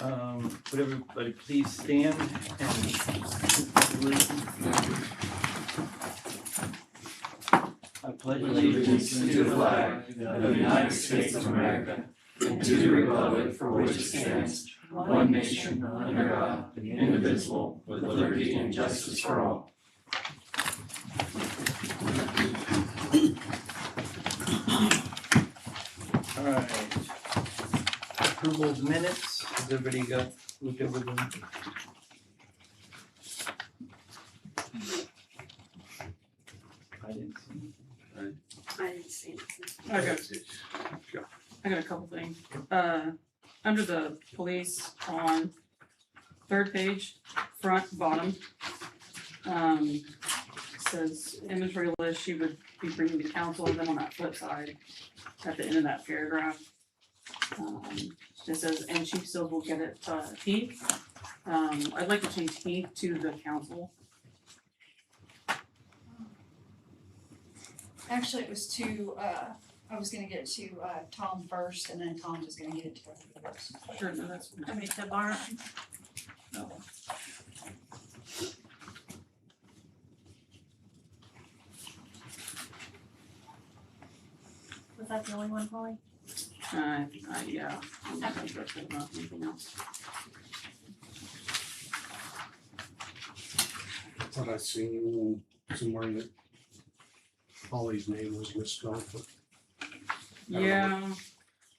Would everybody please stand and I pledge Allegiance to the flag of the United States of America and to the republic for which it stands, one nation under God, indivisible, with liberty and justice for all. All right. Approval of minutes. Has everybody looked over them? I didn't see. I didn't see it. I got a couple things. Under the police on third page, front, bottom, says inventory list she would be bringing to council, and then on that flip side, at the end of that paragraph, it says, and Chief Sills will get it, he. I'd like to change he to the council. Actually, it was to, I was gonna get it to, Tom first, and then Tom was gonna get it to everybody else. Sure, no, that's. I mean, the bar, No. was that the only one, Polly? Yeah. I'm not interested about anything else. Thought I seen somewhere that Holly's name was misspelled, but Yeah,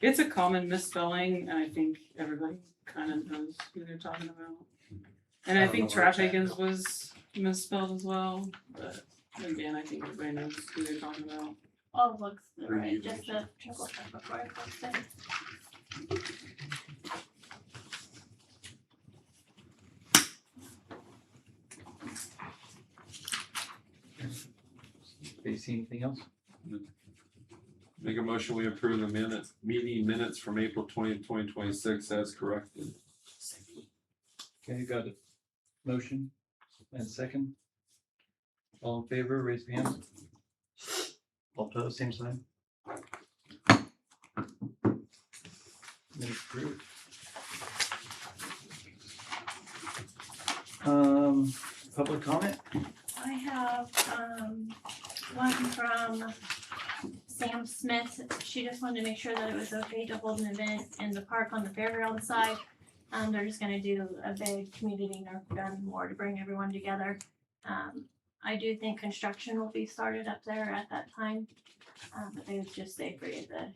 it's a common misspelling, and I think everybody kind of knows who they're talking about. And I I don't think know Trash about that, Akins was misspelled as well, but again, I think everybody knows who they're talking about. All looks right, just a triple check before I post it. Do you see anything else? Make a motion, we approve the meeting minutes from April 20th, 2026 as corrected. Okay, got a motion and second. All in favor, raise your hand. All opposed, same sign. Minutes approved. Public comment? I have, one from Sam Smith. She just wanted to make sure that it was okay to hold an event in the park on the fairground side. They're just gonna do a big community Nerf gun war to bring everyone together. I do think construction will be started up there at that time. But they would just say for the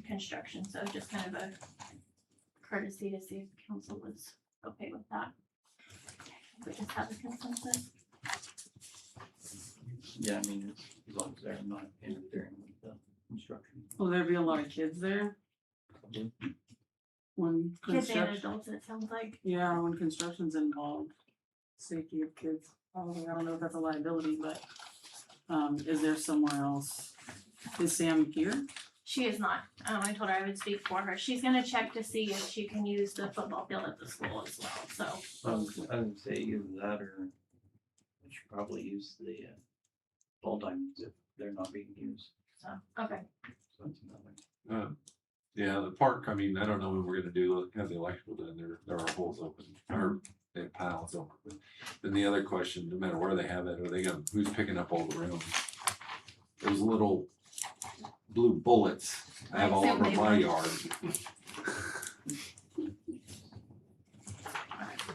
construction, so just kind of a courtesy to see if the council was okay with that. We just have a consensus. Yeah, I mean, as long as they're not interfering with the construction. Will there be a lot of kids there when Kids and construction? adults, it sounds like. Yeah, when construction's involved, safety of kids, probably, I don't know if that's a liability, but, is there somewhere else? Is Sam here? She is not. I told her I would speak for her. She's gonna check to see if she can use the football field at the school as well, so. I would say either that or we should probably use the ball diamonds if they're not being used. So, okay. So that's another. Yeah, the park, I mean, I don't know what we're gonna have the electrical done, there are holes open, or they have piles open. But then the other question, no matter where they have it, are they gonna, who's picking up all the rooms? Those little blue bullets, I have all over my yard.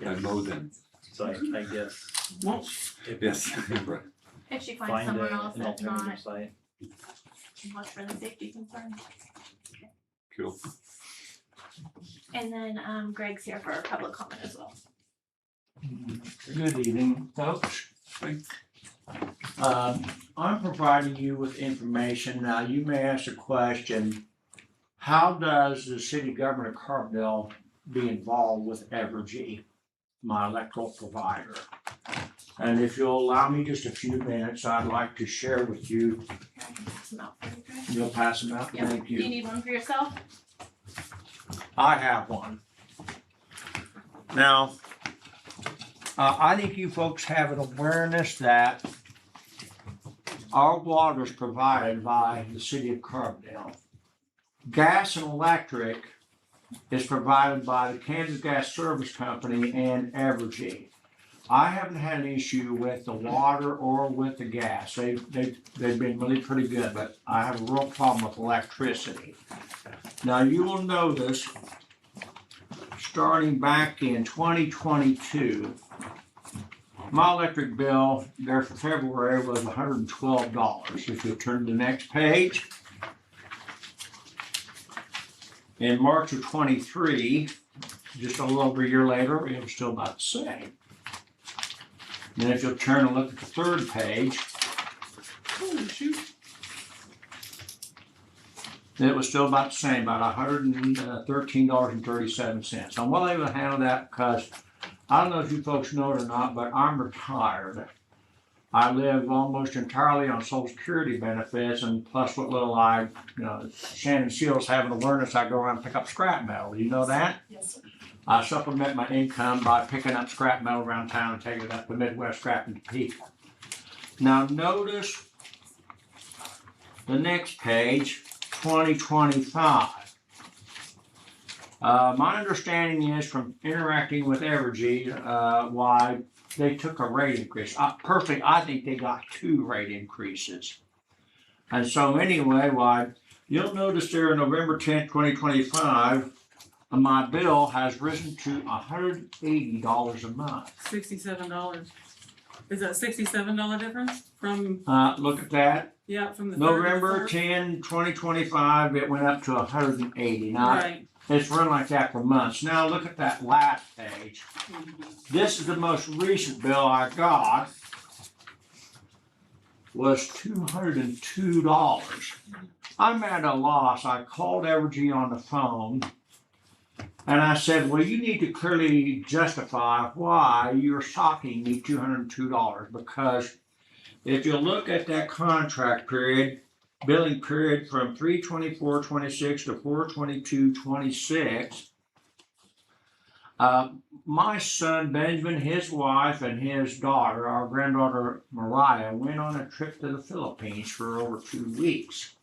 I mow them, So I guess Well, if yes, right. If she finds find someone else an that's alternative not, site. watch for the safety concern. Cool. And then, Greg's here for public comment as well. Good evening, folks. Thanks. I'm providing you with information. Now, you may ask a question, how does the city government of Carbondale be involved with Evergy, my electrical provider? And if you'll allow me just a few minutes, I'd like to share with you. I can pass them out for you, Greg. You'll pass them out? Yeah. Thank Do you you. need one for yourself? I have one. Now, I think you folks have an awareness that our water is provided by the city of Carbondale. Gas and electric is provided by the Kansas Gas Service Company and Evergy. I haven't had an issue with the water or with the gas. They've been really pretty good, but I have a real problem with electricity. Now, you will notice, starting back in 2022, my electric bill there for February was $112. If you turn to the next page, in March of 23, just a little over a year later, it was still about the same. Then if you'll turn and look at the third page, Oh, shoot. it was still about the same, about $113.37. I'm well able to handle that because I don't know if you folks know it or not, but I'm retired. I live almost entirely on Social Security benefits, and plus what little Shannon Shields have an awareness, I go around and pick up scrap metal. Do you know that? Yes, sir. I supplement my income by picking up scrap metal around town and taking it up to Midwest Scrap and people. Now notice the next page, 2025. My understanding is from interacting with Evergy, why they took a rate increase. Personally, I think they got 2 rate increases. And so anyway, you'll notice there on November 10th, 2025, my bill has risen to $180 a month. $67. Is that $67 difference from, Look at that. yeah, from the third to the November fourth? 10, 2025, it went up to 180. Now, Right. it's run like that for months. Now look at that last page. Mhm. This is the most recent bill I got. Was $202. I'm at a loss. I called Evergy on the phone and I said, well, you need to clearly justify why you're socking me $202, because if you look at that contract period, billing period from 3/24/26 to 4/22/26, my son Benjamin, his wife, and his daughter, our granddaughter Mariah, went on a trip to the Philippines for over 2 weeks.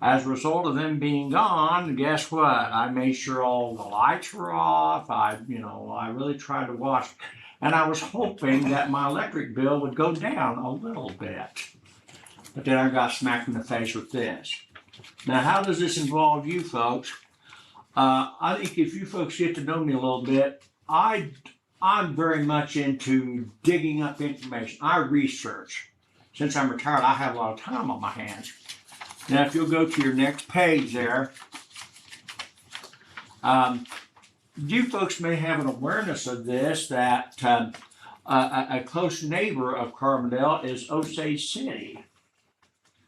As a result of them being gone, guess what? I made sure all the lights were off. I really tried to watch, and I was hoping that my electric bill would go down a little bit. But then I got smacked in the face with this. Now, how does this involve you folks? I think if you folks get to know me a little bit, I'm very much into digging up information. I research. Since I'm retired, I have a lot of time on my hands. Now, if you'll go to your next page there, you folks may have an awareness of this, that a close neighbor of Carbondale is Osage City.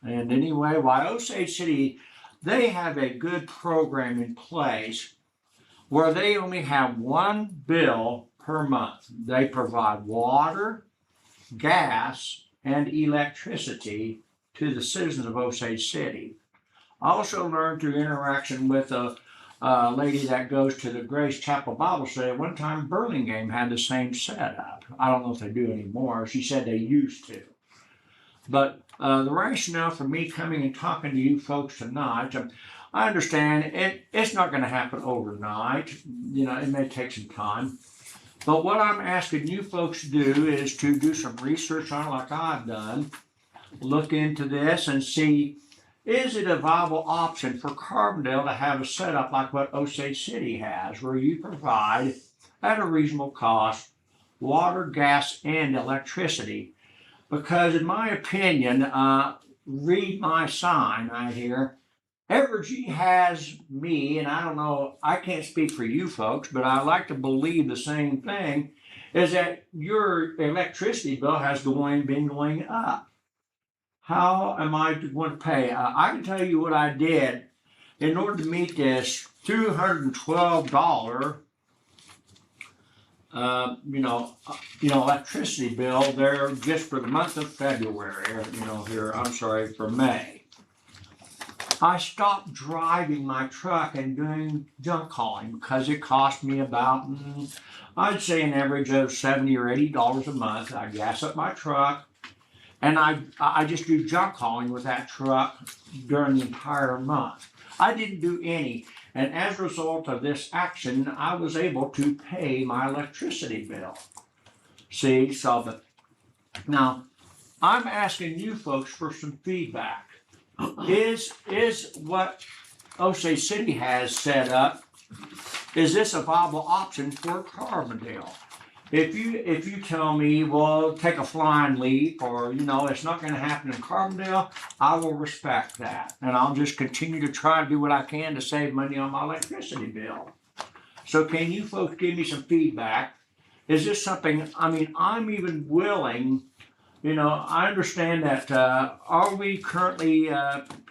And anyway, why Osage City, they have a good program in place where they only have one bill per month. They provide water, gas, and electricity to the citizens of Osage City. I also learned through interaction with a lady that goes to the Grace Chapel Bible Study. At one time, Burlingame had the same setup. I don't know if they do anymore. She said they used to. But the rationale for me coming and talking to you folks tonight, I understand it's not going to happen overnight. It may take some time. But what I'm asking you folks to do is to do some research on it like I've done. Look into this and see, is it a viable option for Carbondale to have a setup like what Osage City has, where you provide, at a reasonable cost, water, gas, and electricity? Because in my opinion, read my sign right here, Evergy has me, and I don't know, I can't speak for you folks, but I like to believe the same thing, is that your electricity bill has been going up. How am I going to pay? I can tell you what I did in order to meet this $212 electricity bill there just for the month of February, for May. I stopped driving my truck and doing junk hauling because it cost me about, I'd say an average of $70 or $80 a month. I gas up my truck and I just do junk hauling with that truck during the entire month. I didn't do any. And as a result of this action, I was able to pay my electricity bill. See, so but now I'm asking you folks for some feedback. Is what Osage City has set up, is this a viable option for Carbondale? If you tell me, well, take a flying leap, or it's not gonna happen in Carbondale, I will respect that. And I'll just continue to try to do what I can to save money on my electricity bill. So can you folks give me some feedback? Is this something, I'm even willing, I understand that, are we currently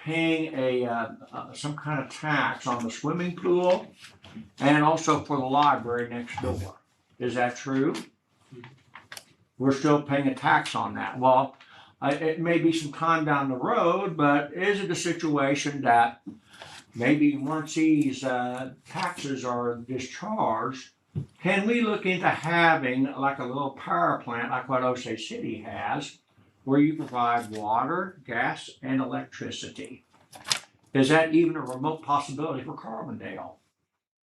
paying some kind of tax on the swimming pool and also for the library next door? Is that true? We're still paying a tax on that. Well, it may be some time down the road, but is it a situation that maybe once these taxes are discharged, can we look into having like a little power plant like what Osage City has, where you provide water, gas, and electricity? Is that even a remote possibility for Carbondale?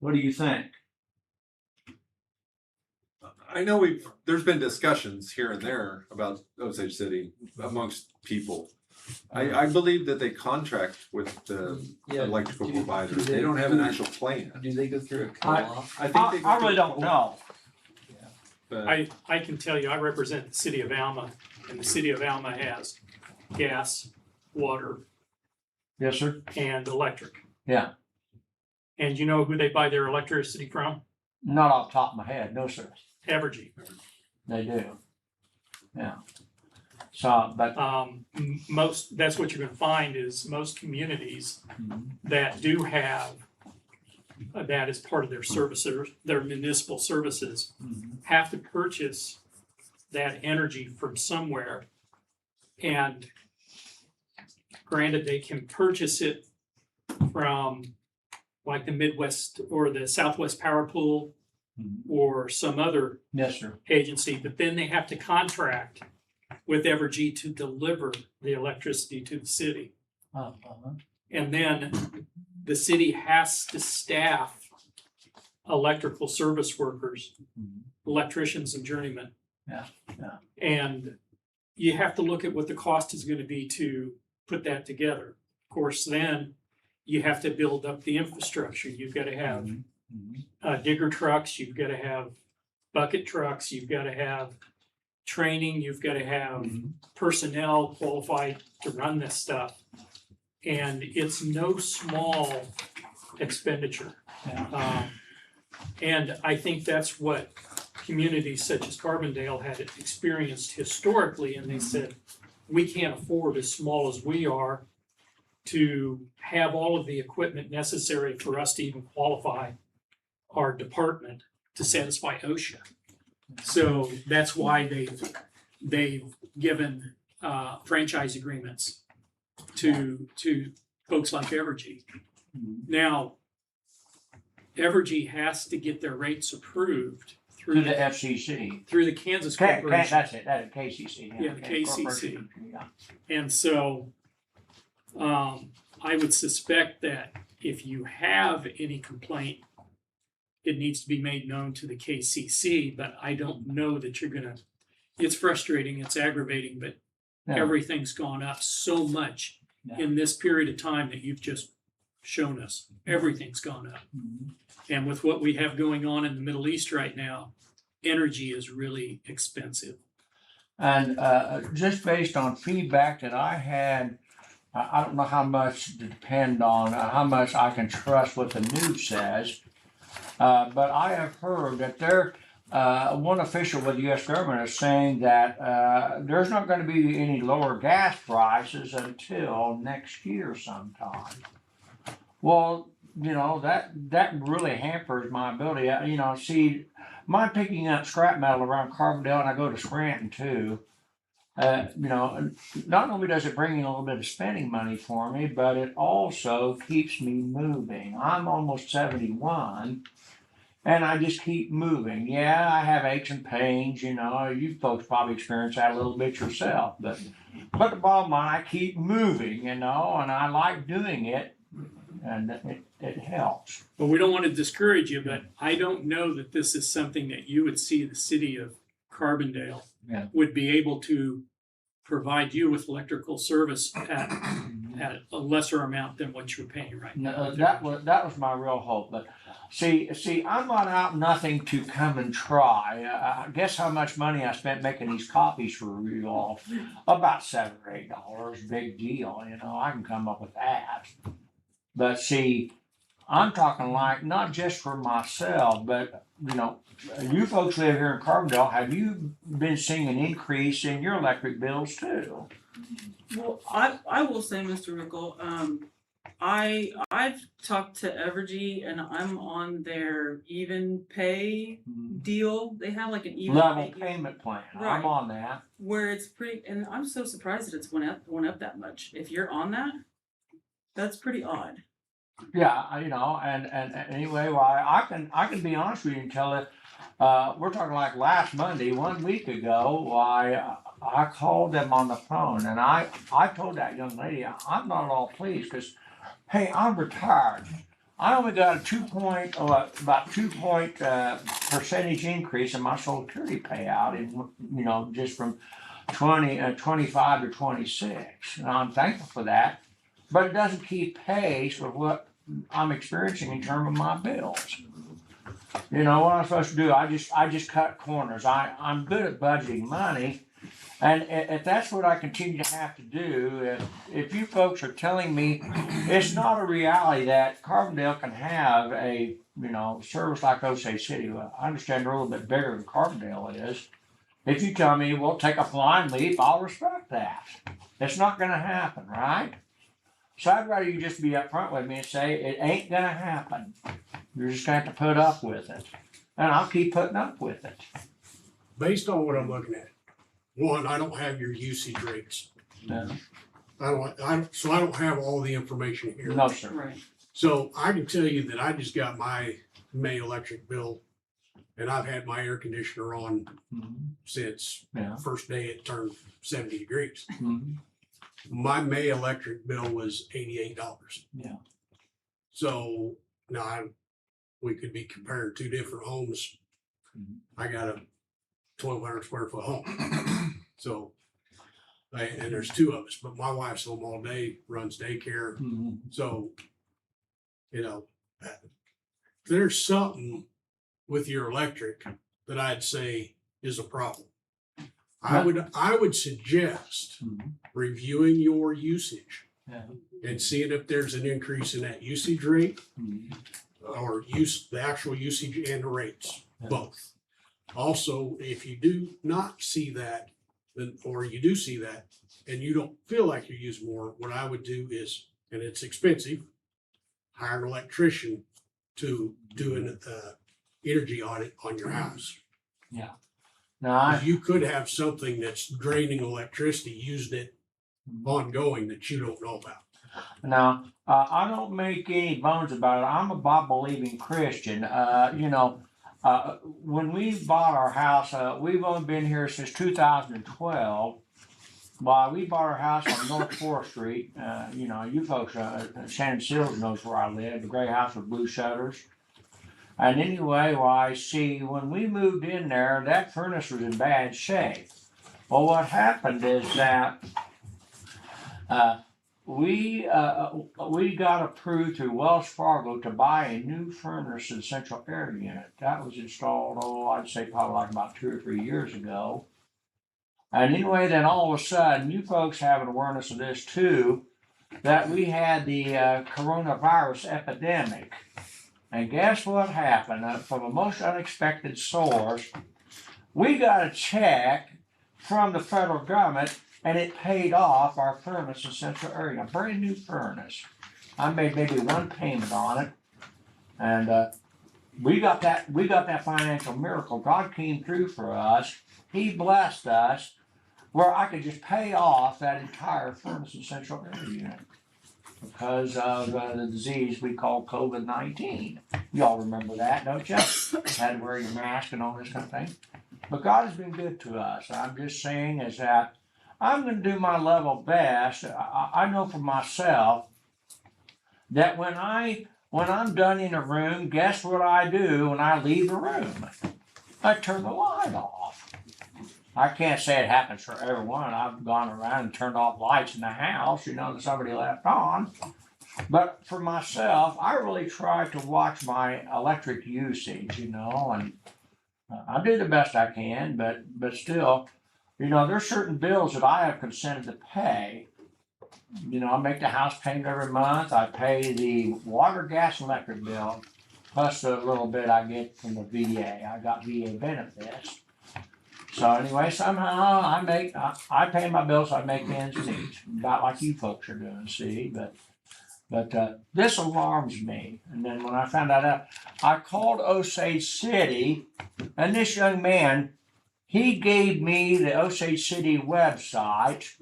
What do you think? I know there's been discussions here and there about Osage City amongst people. I believe that they contract with the Yeah, electrical do- providers. do they- They don't have an actual plan. Do they go through a co-op? I think they. I really don't know. But I can tell you, I represent the city of Alma, and the city of Alma has gas, water, Yes, sir. and electric. Yeah. And you know who they buy their electricity from? Not off the top of my head, no, sir. Evergy. They do. Yeah. So, but That's what you're gonna find is most communities that do have that as part of their services, their municipal services, have to purchase that energy from somewhere. And granted, they can purchase it from like the Midwest or the Southwest Power Pool or some other yes, sir. agency, but then they have to contract with Evergy to deliver the electricity to the city. And then the city has to staff electrical service workers, electricians and journeymen. Yeah, yeah. And you have to look at what the cost is gonna be to put that together. Of course, then you have to build up the infrastructure. You've gotta have digger trucks, you've gotta have bucket trucks, you've gotta have training, you've gotta have personnel qualified to run this stuff. And it's no small expenditure. And I think that's what communities such as Carbondale had experienced historically, and they said, we can't afford, as small as we are, to have all of the equipment necessary for us to even qualify our department to satisfy OSHA. So that's why they've given franchise agreements to folks like Evergy. Now, Evergy has to get their rates approved Through the FCC. through the Kansas That's Corporation. it, that KCC. Yeah, the KCC. Corporation, yeah. And so I would suspect that if you have any complaint, it needs to be made known to the KCC, but I don't know that you're gonna, it's frustrating, it's aggravating, but Yeah. everything's gone up so much Yeah. in this period of time that you've just shown us. Everything's gone up. And with what we have going on in the Middle East right now, energy is really expensive. And just based on feedback that I had, I don't know how much to depend on, how much I can trust what the news says. But I have heard that one official with the U.S. government is saying that there's not going to be any lower gas prices until next year sometime. Well, that really hampers my ability. See, my picking up scrap metal around Carbondale, and I go to Scranton too. Not only does it bring in a little bit of spending money for me, but it also keeps me moving. I'm almost 71, and I just keep moving. Yeah, I have aches and pains, you folks probably experience that a little bit yourself, but the bottom line, I keep moving, and I like doing it. And it helps. But we don't want to discourage you, but I don't know that this is something that you would see the city of Carbondale Yeah. would be able to provide you with electrical service at a lesser amount than what you're paying right now. No, that was my real hope, but see, I'm not out nothing to come and try. Guess how much money I spent making these copies for you all? About $7 or $8, big deal, you know, I can come up with that. But see, I'm talking like, not just for myself, but, you know, you folks live here in Carbondale, have you been seeing an increase in your electric bills too? Well, I will say, Mr. Rickle, I've talked to Evergy and I'm on their even pay deal. They have like an even Level pay payment plan, Right. I'm on that. where it's pretty, and I'm so surprised that it's went up that much. If you're on that, that's pretty odd. Yeah, you know, and anyway, why I can be honest with you and tell it. We're talking like last Monday, 1 week ago. Why I called them on the phone and I told that young lady I'm not at all pleased because, hey, I'm retired. I only got a about 2 point percentage increase in my Social Security payout, and you know, just from 25 to 26, and I'm thankful for that. But it doesn't keep pace with what I'm experiencing in terms of my bills. You know what I'm supposed to do? I just cut corners. I'm good at budgeting money, and if that's what I continue to have to do, if you folks are telling me it's not a reality that Carbondale can have a service like Osage City, well, I understand they're a little bit bigger than Carbondale is. If you tell me we'll take a flying leap, I'll respect that. It's not going to happen, right? So I'd rather you just be upfront with me and say, it ain't gonna happen. You're just gonna have to put up with it. And I'll keep putting up with it. Based on what I'm looking at, one, I don't have your usage rates. No, I don't have all the information here. no, sir. Right. So I can tell you that I just got my May electric bill and I've had my air conditioner on Mhm. since Yeah. first day it turned 70 degrees. Mhm. My May electric bill was $88. Yeah. So now we could be comparing two different homes. Mhm. I got a 1,200 square foot home. So, and there's two of us, but my wife's home all day, runs daycare. Mhm. So, you know, there's something with your electric that I'd say is a problem. I would suggest Mhm. reviewing your usage Yeah. and seeing if there's an increase in that usage rate Mhm. or the actual usage and the rates, Yeah. both. Also, if you do not see that, or you do see that and you don't feel like you use more, what I would do is, and it's expensive, hire an electrician to do an energy audit on your house. Now, You could have something that's draining electricity, using it ongoing that you don't know about. I don't make any bones about it. I'm a Bible-believing Christian. When we bought our house, we've only been here since 2012. Well, we bought our house on North 4th Street. You folks, Shannon Sills knows where I live, the gray house with blue shutters. And anyway, I see when we moved in there, that furnace was in bad shape. Well, what happened is that we got approved through Wells Fargo to buy a new furnace in the central air unit. That was installed, I'd say probably like about 2 or 3 years ago. And anyway, then all of a sudden, you folks have an awareness of this too, that we had the coronavirus epidemic. And guess what happened? From a most unexpected source, we got a check from the federal government and it paid off our furnace in Central Area, a brand new furnace. I made maybe one payment on it. And we got that financial miracle. God came through for us. He blessed us where I could just pay off that entire furnace in Central Area unit because of the disease we call COVID-19. Y'all remember that, don't you? Had to wear your mask and all this kind of thing. But God has been good to us. I'm just saying is that I'm going to do my level best. I know for myself that when I when I'm done in a room, guess what I do when I leave the room? I turn the light off. I can't say it happens for everyone. I've gone around and turned off lights in the house, that somebody left on. But for myself, I really try to watch my electric usage, and I do the best I can, but still, there's certain bills that I have consented to pay. I make the house payment every month. I pay the water, gas, and electric bill, plus a little bit I get from the VA. I got VA benefits. So anyway, somehow I pay my bills, I make ends meet, about like you folks are doing, see, but this alarms me. And then when I found that out, I called Osage City, and this young man, he gave me the Osage City website,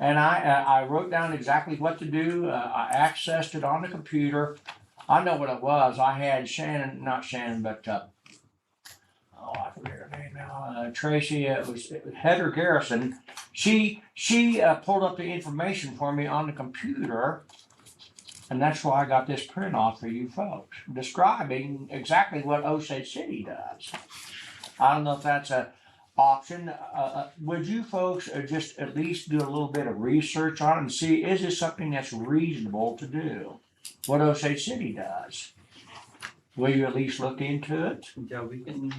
and I wrote down exactly what to do. I accessed it on the computer. I know what it was. I had not Shannon, but I forget her name now. Tracy. It was Heather Garrison. She pulled up the information for me on the computer, and that's why I got this print off for you folks, describing exactly what Osage City does. I don't know if that's a option. Would you folks just at least do a little bit of research on it and see, is this something that's reasonable to do? What Osage City does? Will you at least look into it? Yeah, we can.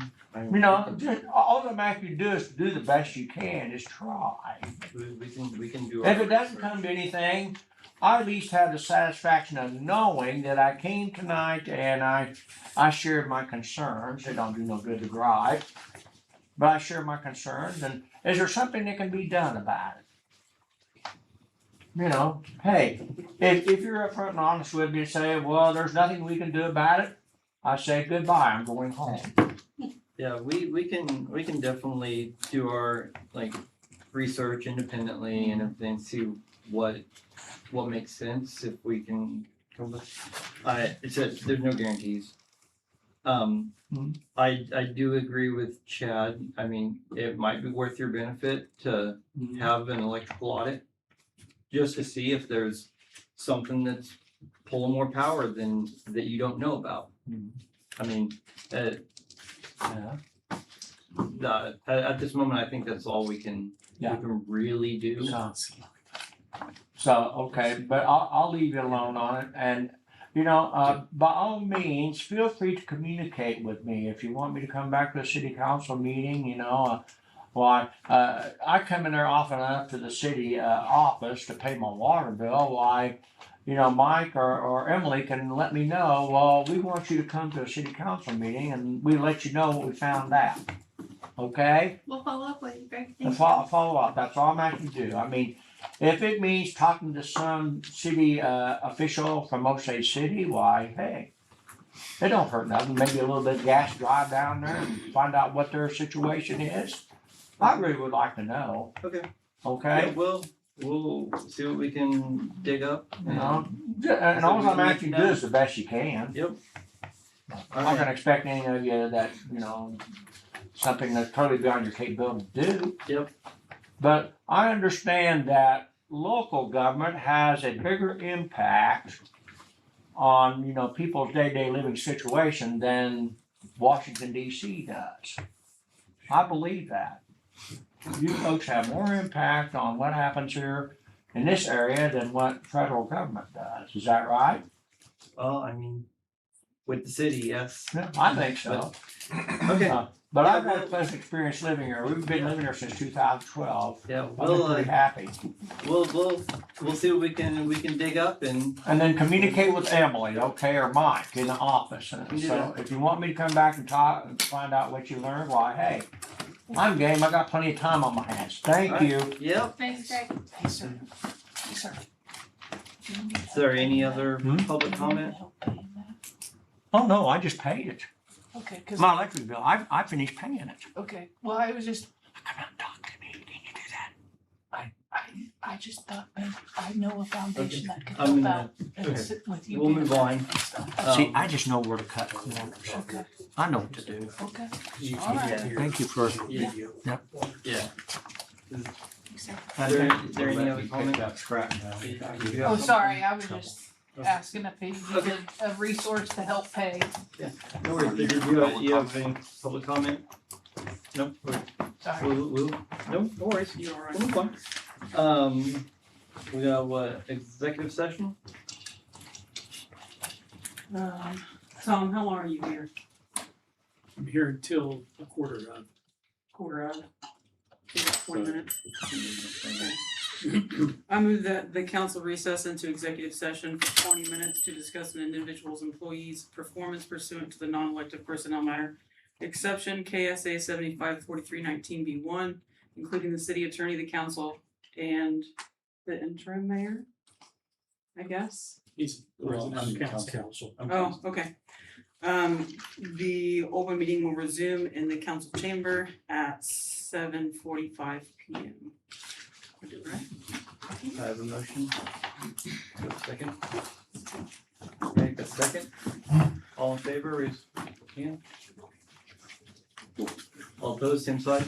All I'm asking you to do is to do the best you can, is try. We can do. If our it doesn't research. come to anything, I at least have the satisfaction of knowing that I came tonight and I shared my concerns. It don't do no good to gripe, but I share my concerns. And is there something that can be done about it? Hey, if you're upfront and honest with me and say, well, there's nothing we can do about it, I say goodbye. I'm going home. Yeah, we can definitely do our research independently and everything, see what makes sense if we can come with. There's no guarantees. I do agree with Chad. I mean, it might be worth your benefit to have an electrical audit, just to see if there's something that's pulling more power than that you don't know about. I mean, Yeah. At this moment, I think that's all we can really do. So okay, but I'll leave you alone on it. And by all means, feel free to communicate with me if you want me to come back to a city council meeting. I come in there often enough to the city office to pay my water bill. Mike or Emily can let me know, well, we want you to come to a city council meeting, and we let you know what we found out. Okay? We'll follow up with you, Greg. And follow up. That's all I'm asking to do. I mean, if it means talking to some city official from Osage City, why, hey, it don't hurt nothing. Maybe a little bit of gas drive down there and find out what their situation is. I really would like to know. Okay. Okay? Yeah, we'll see what we can dig up. And all I'm asking you to do is the best you can. Yep. I'm not gonna expect any of you that, something that's totally beyond your capability to do. Yep. But I understand that local government has a bigger impact on, people's day-to-day living situation than Washington DC does. I believe that. You folks have more impact on what happens here in this area than what federal government does. Is that right? Well, I mean, with the city, yes. Yeah, I think so. Okay. But I've had a pleasant experience living here. We've been living here since 2012. Yeah, I've been pretty happy. we'll see what we can dig up and. And then communicate with Emily, okay, or Mike in the office. And can do so that. if you want me to come back and talk and find out what you learned, why, hey, I'm game. I got plenty of time on my hands. Thank you. Yep. Thanks, Greg. Hey, sir. Hey, sir. Is there any other public comment? Oh, no, I just paid it. Okay, cause, My electric bill, I finished paying it. okay, well, I was just, Come out and talk to me. Can you do that? I just thought maybe I know a foundation that could I'm help gonna- out and okay. sit with you. We'll being move a on. friend and stuff. See, I just know where to cut corners. Okay, I know what to do. okay. You All right. can't hear Thank you for, Yeah. video. Yeah. Exactly. Is there any other comment? Oh, sorry, I was just asking if he needed a resource to help pay. No worries, did you have any public comment? No, Sorry. no worries. You all right? We'll move on. We got what, executive session? Tom, how long are you here? I'm here until a quarter of. Quarter of? 20 minutes? I move that the council recess into executive session for 20 minutes to discuss an individual's employee's performance pursuant to the non-elected personnel matter. Exception KSA 754319B1, including the city attorney, the council, and the interim mayor, I guess. He's the president of the council. Council. Oh, okay. The open meeting will resume in the council chamber at 7:45 PM. I did it right? I have a motion. Do a second. Make a second. All in favor, raise your hand. All opposed, same side.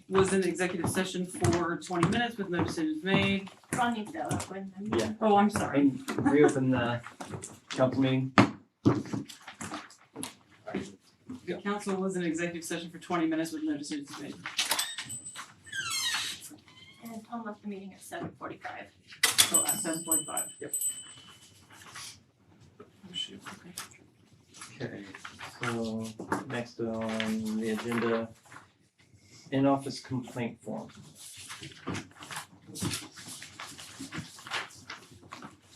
was in executive session for 20 minutes with no decisions made. Ron needs to open them. Yeah. Oh, I'm sorry. And reopen the council meeting. The council was in executive session for 20 minutes with no decisions made. And Tom left the meeting at 7:45. So at 7:45. Yep. Oh, shoot, okay. Okay, so next on the agenda, in-office complaint form.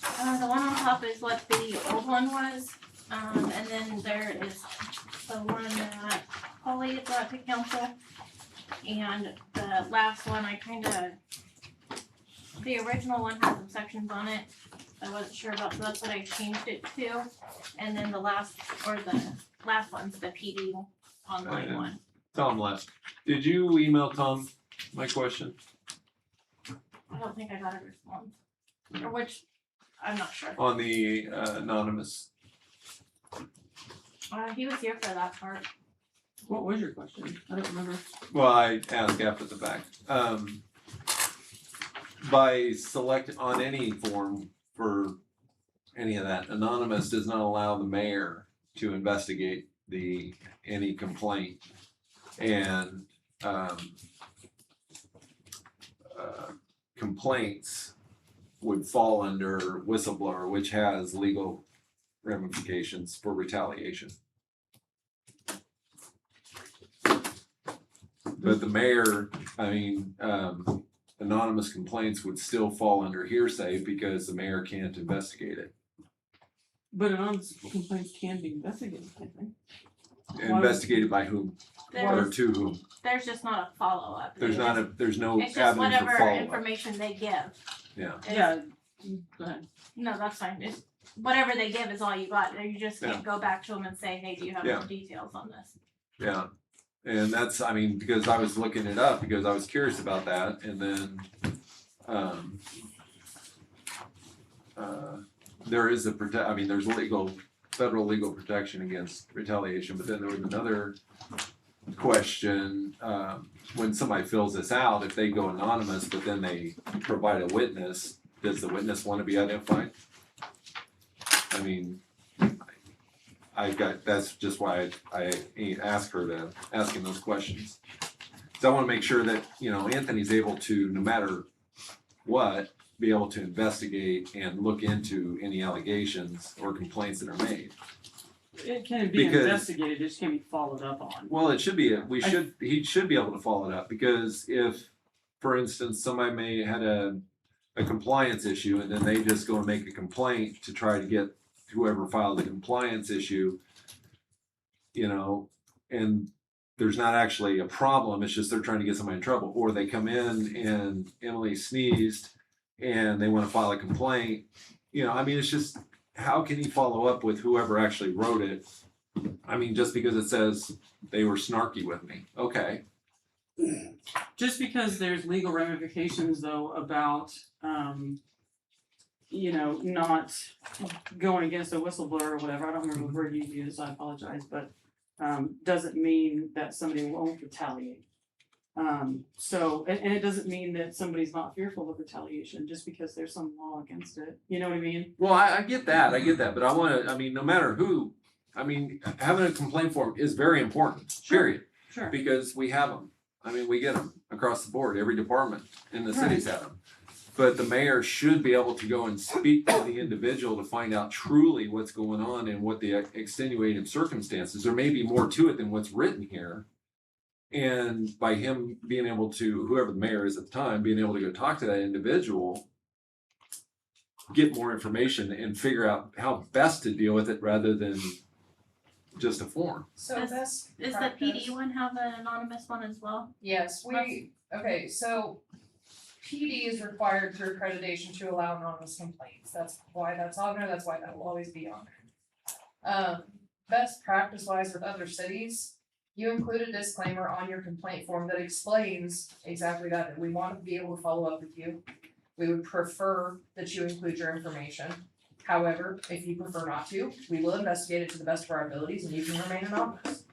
The one on top is what the old one was, and then there is the one that Holly brought to council. And the last one, the original one had some sections on it I wasn't sure about, so that's what I changed it to. And then the last one's the PD online one. Tom left. Did you email Tom my question? I don't think I got a response, or which, I'm not sure. On the anonymous, He was here for that part. What was your question? I don't remember. well, I asked after the fact. By select on any form for any of that, anonymous does not allow the mayor to investigate any complaint. And complaints would fall under whistleblower, which has legal ramifications for retaliation. But the mayor, anonymous complaints would still fall under hearsay because the mayor can't investigate it. But anonymous complaints can be investigated, I think. Investigated by whom or There's, to whom? there's just not a follow-up. There's no It's just avenue for whatever follow-up. information they give. Yeah. It's- Yeah, go ahead. No, that's fine. It's whatever they give is all you got. You just Yeah. can't go back to them and say, hey, do you have Yeah. more details on this? Yeah, and that's, because I was looking it up because I was curious about that, and then, there is there's federal legal protection against retaliation, but then there was another question, when somebody fills this out, if they go anonymous, but then they provide a witness, does the witness want to be identified? That's just why I asked her to ask him those questions. So I want to make sure that, Anthony's able to, no matter what, be able to investigate and look into any allegations or complaints that are made. It can be Because- investigated, it just can't be followed up on. Well, it should be, he should be able to follow it up, because if, for instance, somebody may had a compliance issue and then they just go and make a complaint to try to get whoever filed the compliance issue, and there's not actually a problem, it's just they're trying to get somebody in trouble, or they come in and Emily sneezed and they want to file a complaint, it's just, how can he follow up with whoever actually wrote it? Just because it says they were snarky with me, okay. Just because there's legal ramifications though about, not going against a whistleblower or whatever, I don't remember the word you used, I apologize, but doesn't mean that somebody won't retaliate. And it doesn't mean that somebody's not fearful of retaliation just because there's some law against it, you know what I mean? Well, I get that, but I wanna, no matter who, having a complaint form is very important, period. Sure. Because we have them, we get them across the board, every department in the cities have them. But the mayor should be able to go and speak to the individual to find out truly what's going on and what the extenuating circumstances, there may be more to it than what's written here. And by him being able to, whoever the mayor is at the time, being able to go talk to that individual, get more information and figure out how best to deal with it rather than just a form. So Does- best Does the practice- PD one have an anonymous one as well? Yes, so PD is required through accreditation to allow anonymous complaints. That's why that's on there, that's why that will always be on there. Best practice wise with other cities, you include a disclaimer on your complaint form that explains exactly that we want to be able to follow up with you. We would prefer that you include your information. However, if you prefer not to, we will investigate it to the best of our abilities and you can remain anonymous.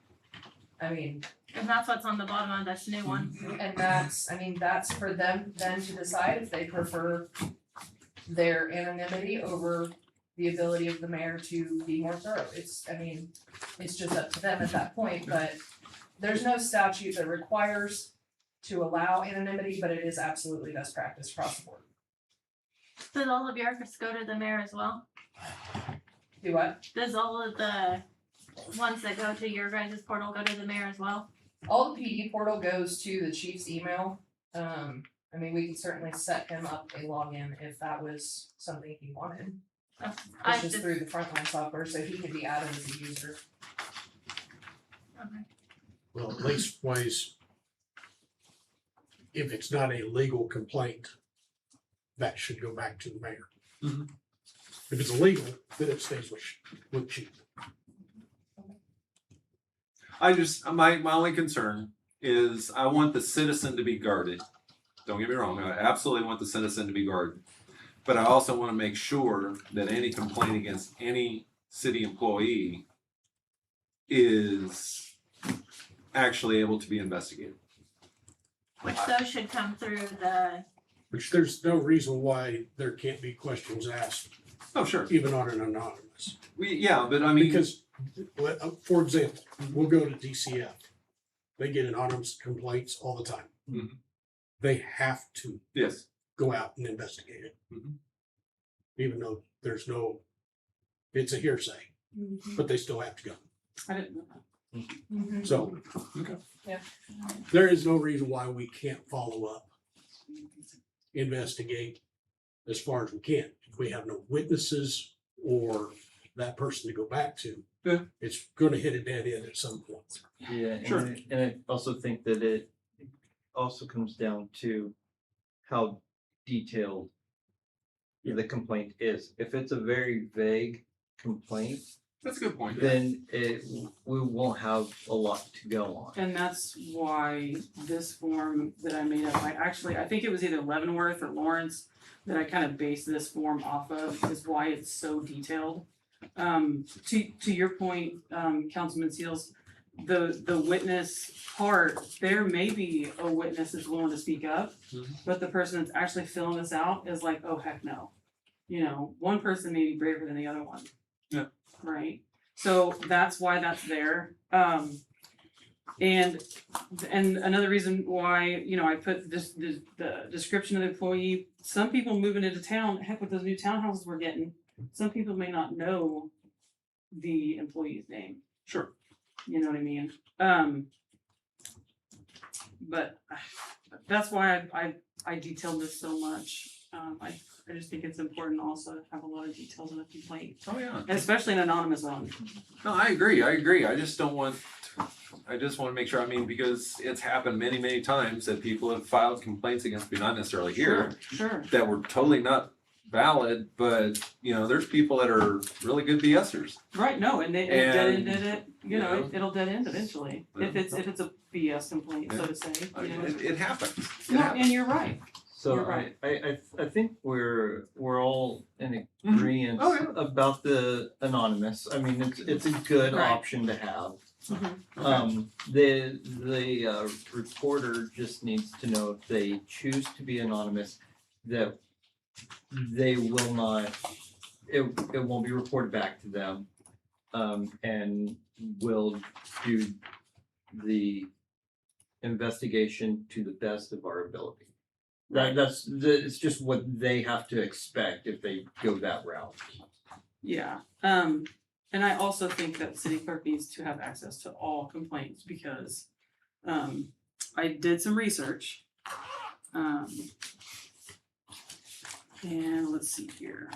And that's what's on the bottom of this new one. And that's, I mean, that's for them then to decide if they prefer their anonymity over the ability of the mayor to be more thorough. It's, I mean, it's just up to them at that point, but there's no statute that requires to allow anonymity, but it is absolutely best practice across the board. Does all of yours go to the mayor as well? Do what? Does all of the ones that go to your guys' portal go to the mayor as well? All the PD portal goes to the chief's email. I mean, we can certainly set him up a login if that was something he wanted. I It's just just, through the frontline software, so he could be added as a user. okay. Well, leastways, if it's not a legal complaint, that should go back to the mayor. Mhm. If it's illegal, then it stays with chief. I just, my only concern is I want the citizen to be guarded. Don't get me wrong, I absolutely want the citizen to be guarded. But I also want to make sure that any complaint against any city employee is actually able to be investigated. Which those should come through the, Which there's no reason why there can't be questions asked, Oh, sure. even on an anonymous. Yeah, but I mean, Because, for example, we'll go to DCF. They get anonymous complaints all the time. Mhm. They have to yes. go out and investigate it. Mhm. Even though there's no, it's a hearsay, but they still have to go. I didn't know that. So. Okay. Yeah. There is no reason why we can't follow up, investigate as far as we can. If we have no witnesses or that person to go back to, Yeah. it's gonna hit a dead end at some point. Yeah, Sure. and I also think that it also comes down to how detailed the complaint is. If it's a very vague complaint, That's a good point. then we won't have a lot to go on. And that's why this form that I made up, I think it was either Leavenworth or Lawrence that I kind of based this form off of, is why it's so detailed. To your point, Councilman Seals, the witness part, there may be a witness that's willing to speak up, Mhm. but the person that's actually filling this out is like, oh, heck no. You know, one person may be braver than the other one. Yeah. Right? So that's why that's there. And another reason why, you know, I put the description of the employee, some people moving into town, heck with those new townhouses we're getting, some people may not know the employee's name. Sure. You know what I mean? But that's why I detailed this so much. I just think it's important also to have a lot of details in a complaint, Oh, yeah. especially an anonymous one. No, I agree. I just don't want, I just want to make sure, I mean, because it's happened many, many times that people have filed complaints against me, not necessarily here, Sure. that were totally not valid, but, you know, there's people that are really good BSers. Right, no, and they dead And, ended it, you know, you know, it'll dead end eventually, if Yeah. it's a BS complaint, so to say, I you mean, know. it happens. It No, happens. and you're right, So You're right. I think we're all in Mhm. agreement Oh, yeah. about the anonymous. I mean, it's a good Right. option to have. Mhm. The reporter just needs to know if they choose to be anonymous, that they will not, it won't be reported back to them. And will do the investigation to the best of our ability. It's just what they have to expect if they go that route. Yeah, and I also think that city clerk needs to have access to all complaints, because, I did some research. And let's see here.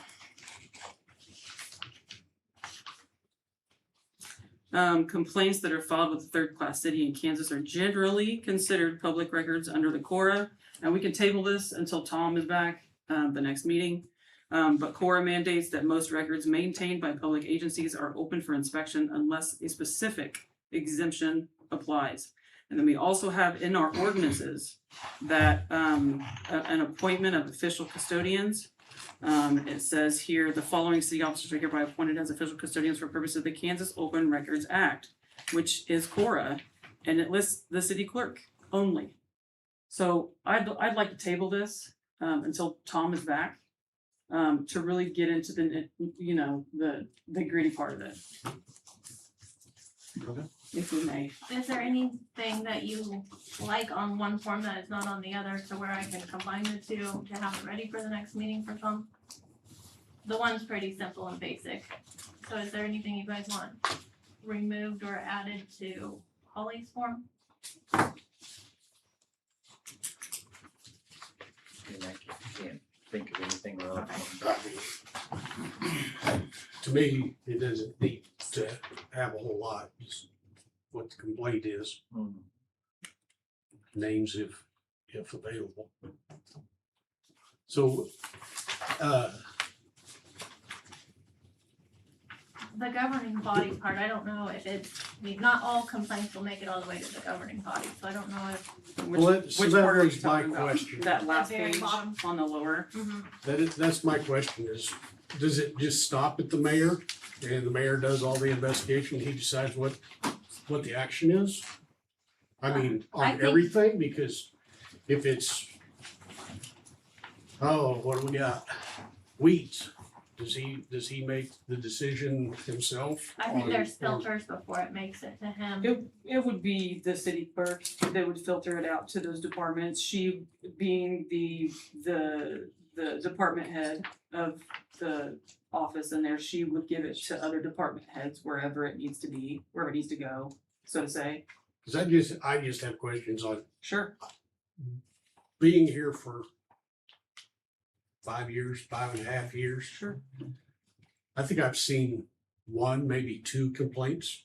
Complaints that are filed with a third-class city in Kansas are generally considered public records under the Cora. And we can table this until Tom is back, the next meeting. But Cora mandates that most records maintained by public agencies are open for inspection unless a specific exemption applies. And then we also have in our ordinances that, an appointment of official custodians. It says here, the following city officers are hereby appointed as official custodians for purposes of the Kansas Open Records Act, which is Cora. and it lists the city clerk only. So I'd like to table this, until Tom is back, to really get into the, you know, the gritty part of it. Okay. If we may. Is there anything that you like on one form that is not on the other, to where I can combine the two to have it ready for the next meeting for Tom? The one's pretty simple and basic, so is there anything you guys want removed or added to Holly's form? And I can't think of anything wrong. To me, it doesn't need to have a whole lot, just what the complaint is, names if available. So, The governing body part, I don't know if it's, I mean, not all complaints will make it all the way to the governing body, so I don't know if. so Which that part are was you my talking about? question. That last The very page bottom. on the lower. That's my question is, does it just stop at the mayor? And the mayor does all the investigation, he decides what the action is? I mean, I on think- everything, because if it's, oh, what do we got? Weeds, does he make the decision himself? I think on- there's or- filters before it makes it to him. It would be the city clerk that would filter it out to those departments. She being the department head of the office in there, she would give it to other department heads wherever it needs to be, wherever it needs to go, so to say. Cause I just have questions on Sure. being here for 5 years, 5.5 years. Sure. I think I've seen one, maybe two complaints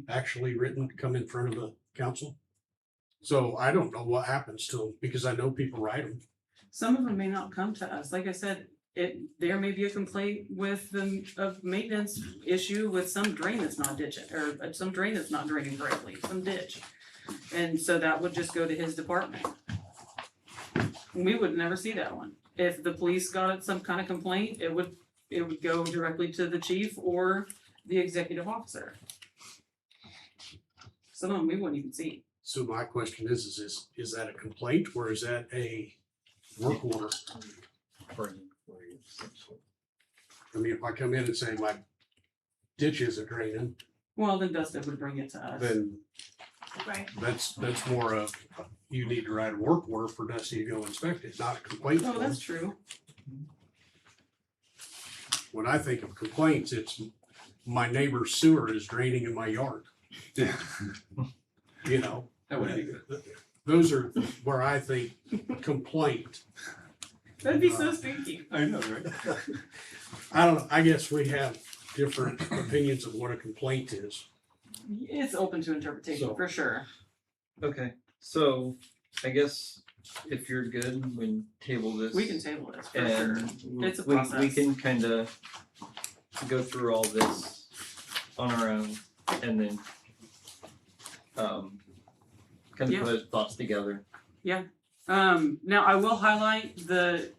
actually written come in front of the council. So I don't know what happens to them because I know people write them. Some of them may not come to us. Like I said, there may be a complaint with a maintenance issue with some drain that's not ditching, or some drain that's not draining correctly, some ditch. And so that would just go to his department. We would never see that one. If the police got some kind of complaint, it would go directly to the chief or the executive officer. Some of them we wouldn't even see. So my question is that a complaint or is that a work order? I mean, if I come in and say my ditch isn't draining, Well, then Dustin would bring it to us. then Right. that's more of, you need to write a work order for Dusty to go inspect it, not a complaint. Oh, form. that's true. When I think of complaints, it's my neighbor's sewer is draining in my yard, Yeah, you know? that would be good. Those are where I think complaint. That'd be so spooky. I know, right? I don't know, I guess we have different opinions of what a complaint is. It's open to interpretation, So- for sure. Okay, so I guess if you're good, we can table this. We can table this, for sure. And It's a we process. can kind of go through all this on our own and then kind Yeah. of put our thoughts together. Now I will highlight the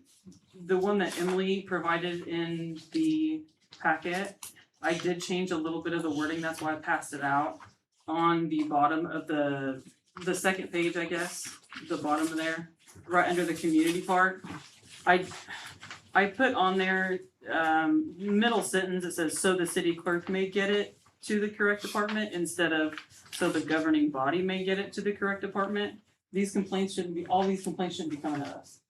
one that Emily provided in the packet. I did change a little bit of the wording, that's why I passed it out. On the bottom of the second page, I guess, the bottom of there, right under the community part. I put on there, middle sentence, it says, so the city clerk may get it to the correct department, instead of, so the governing body may get it to the correct department. All these complaints shouldn't be coming to us.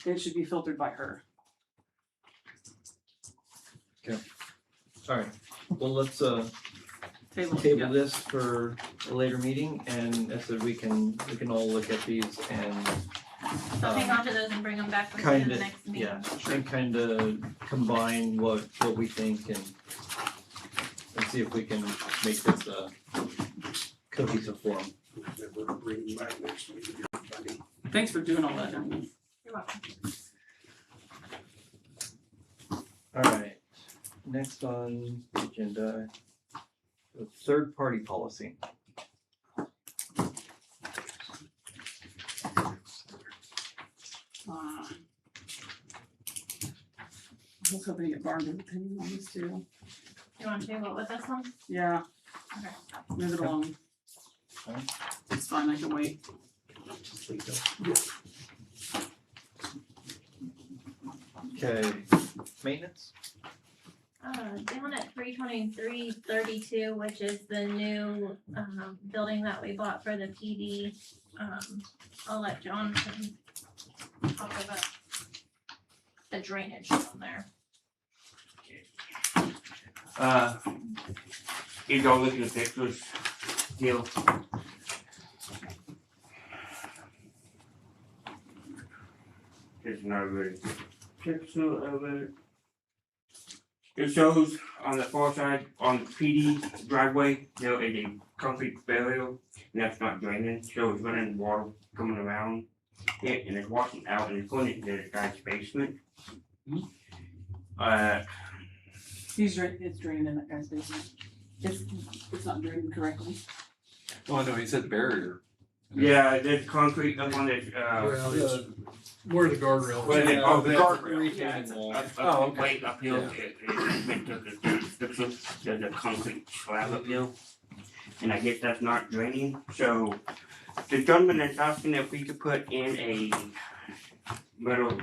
It should be filtered by her. Alright, well, let's Table, table yeah. this for a later meeting and as I said, we can all look at these and So hang on to those and bring them back with you in the kinda, next meeting. yeah, and kinda combine what we think and see if we can make this a cohesive form. That we're bringing back next week. Thanks for doing all that, Emily. You're welcome. Alright, next on the agenda, the third party policy. I was hoping to get Barbara's opinion on this too. You want to table it with this one? Yeah. Okay. Move it along. fine. It's fine, I can wait. Just leave it. Okay, maintenance? Down at 323-32, which is the new, building that we bought for the PD. I'll let Jonathan talk about the drainage down there. You go look at the pictures, Gil. There's another really good picture of it. It shows on the far side, on the PD driveway, there is a concrete burial, and that's not draining, so it's running water coming around it, and it's washing out, and it's going into the guy's basement. It's draining in that guy's basement. It's not draining correctly. Oh, no, he said barrier. Yeah, there's concrete up on this, Well, it's where the guardrail. Where the- oh, the guardrail. Yeah, it's wall. Oh, okay. Way uphill, it went to there's a concrete slab uphill. And I guess that's not draining, so the gentleman is asking if we could put in a metal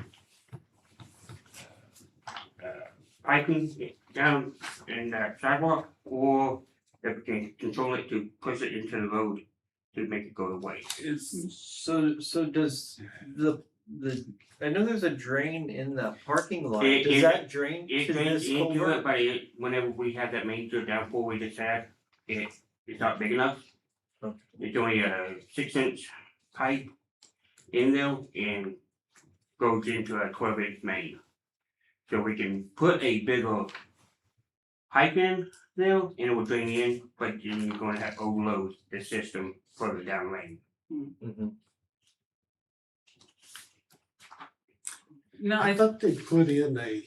piping down in that sidewalk, or if we can control it to push it into the road to make it go away. So does the, I know there's a drain in the parking lot, It- does it- that drain It to drains this into culvert? it, but whenever we had that major downpour we just had, it's not big enough. Okay. It's only a 6-inch pipe in there and goes into a 12-inch main. So we can put a bigger pipe in there and it will drain in, but then you're gonna have to overload the system further down lane. Mhm. You know, I thought they put in a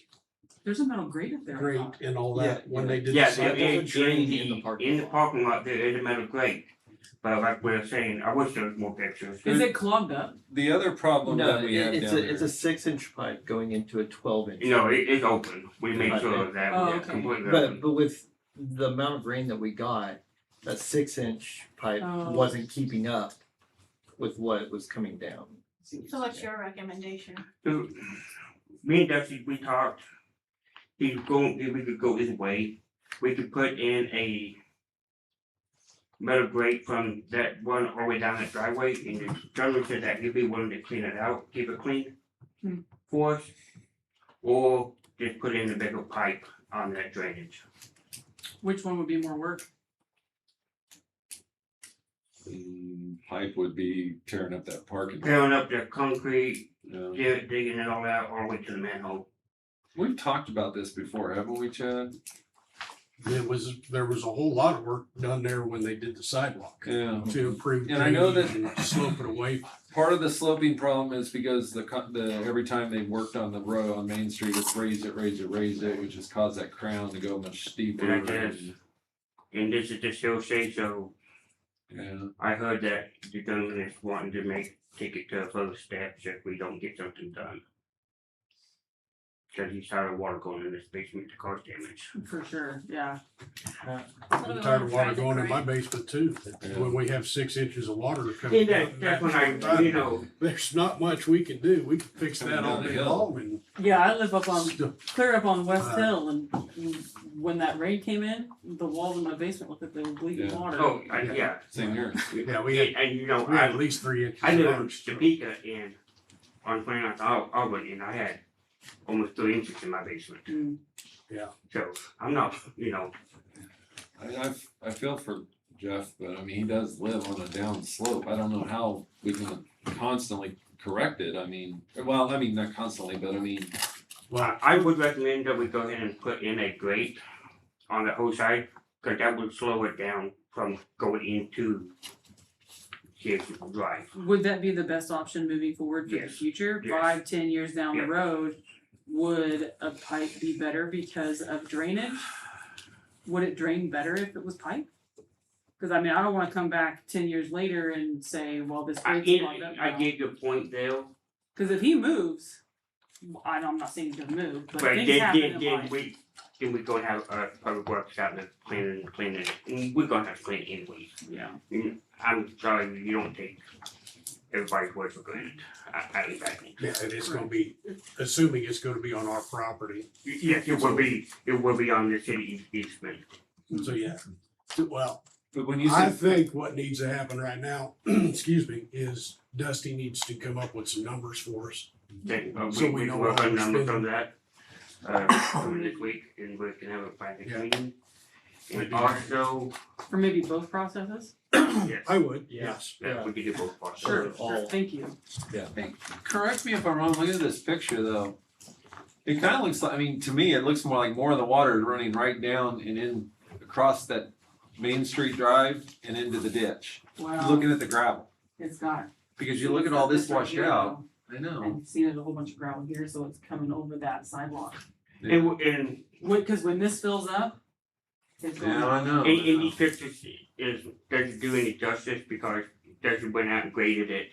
there's a metal grate up there. I grate thought. and all Yeah, that when yeah. they did Yeah, the there sidewalk. there's a is drain in the parking lot. parking lot, there is a metal grate. But like we were saying, I wish there was more pictures. Is it clogged up? The other problem No, that we have it's down a, it's there. a 6-inch pipe going into a 12-inch. You know, it's open. We made Okay. sure of that Oh, we're okay. completely open. But with the amount of rain that we got, that 6-inch pipe Oh. wasn't keeping up with what was coming down. So what's your recommendation? So, me and Dusty, we talked. If we could go this way, we could put in a metal grate from that one all the way down that driveway, and the gentleman said that he'd be willing to clean it out, keep it clean Hmm. for us. Or just put in a bigger pipe on that drainage. Which one would be more work? Pipe would be tearing up that parking lot. Tearing up the concrete, Yeah. digging it all out, all the way to the manhole. We've talked about this before, haven't we, Chad? There was a whole lot of work done there when they did the sidewalk Yeah. to improve. And I know drainage and slope it away. Part of the sloping problem is because the every time they worked on the road on Main Street, it's raised it, which has caused that crown to go much steeper. Yeah, it is. And this is the still say so. Yeah. I heard that the gentleman is wanting to take it to a further steps if we don't get something done. Cause he's tired of water going in his basement to cause damage. For sure, yeah. I'm tired of water going in my basement too. When we have 6 inches of water coming. And that's when I, you know, There's not much we can do. We can fix that all day long and Yeah, I live up on, still. clear up on West Hill, and when that rain came in, the walls in my basement looked like they were bleeding Yeah. water. oh, yeah. Same here. Yeah, we had And you know, at least 3 inches. I of live water. in Topeka and on 29th Auburn, and I had almost 3 inches in my basement. Mm. So I'm not, you know, I feel for Jeff, but I mean, he does live on a down slope. I don't know how we can constantly correct it. I mean, well, I mean, not constantly, but I mean, Well, I would recommend that we go ahead and put in a grate on the whole side, cause that would slow it down from going into his drive. Would that be the best option moving forward for the Yes. future? Yes. 5-10 years down the Yeah. road, would a pipe be better because of drainage? Would it drain better if it was pipe? Cause I mean, I don't wanna come back 10 years later and say, well, this I grate's clogged up I now. get your point there, Cause if he moves, I'm not saying he's gonna move, but but things happen in then life. then we're gonna have, public works out there cleaning, and we're gonna have to clean anyways. Yeah. And I'm sorry, you don't take everybody's word for granted, at least I think. Yeah, and it's gonna be, assuming it's gonna be on our property. Yes, it will be on the city easement. So, yeah. Well, But when you I say, think what needs to happen right now, excuse me, is Dusty needs to come up with some numbers for us. Then, So we we know can work what on we're numbers on spending. that, over this week, and we can have a finance Yeah. meeting. Would And be- also, For maybe both processes? yes, I would, Yeah. yes. yeah, we could do both parts. Sure, all- sure, thank you. hey, correct me if I'm wrong, look at this picture though. It kinda looks like, I mean, to me, it looks more like more of the water is running right down and in across that Main Street Drive and into the ditch. Wow, Looking at the gravel, it's got. because you look at all this right washed here, out. though. I know. And see, there's a whole bunch of gravel here, so it's coming over that sidewalk. And Cause when this fills up, it's going. Yeah, I know. And these pictures doesn't do any justice because Desert went out and graded it,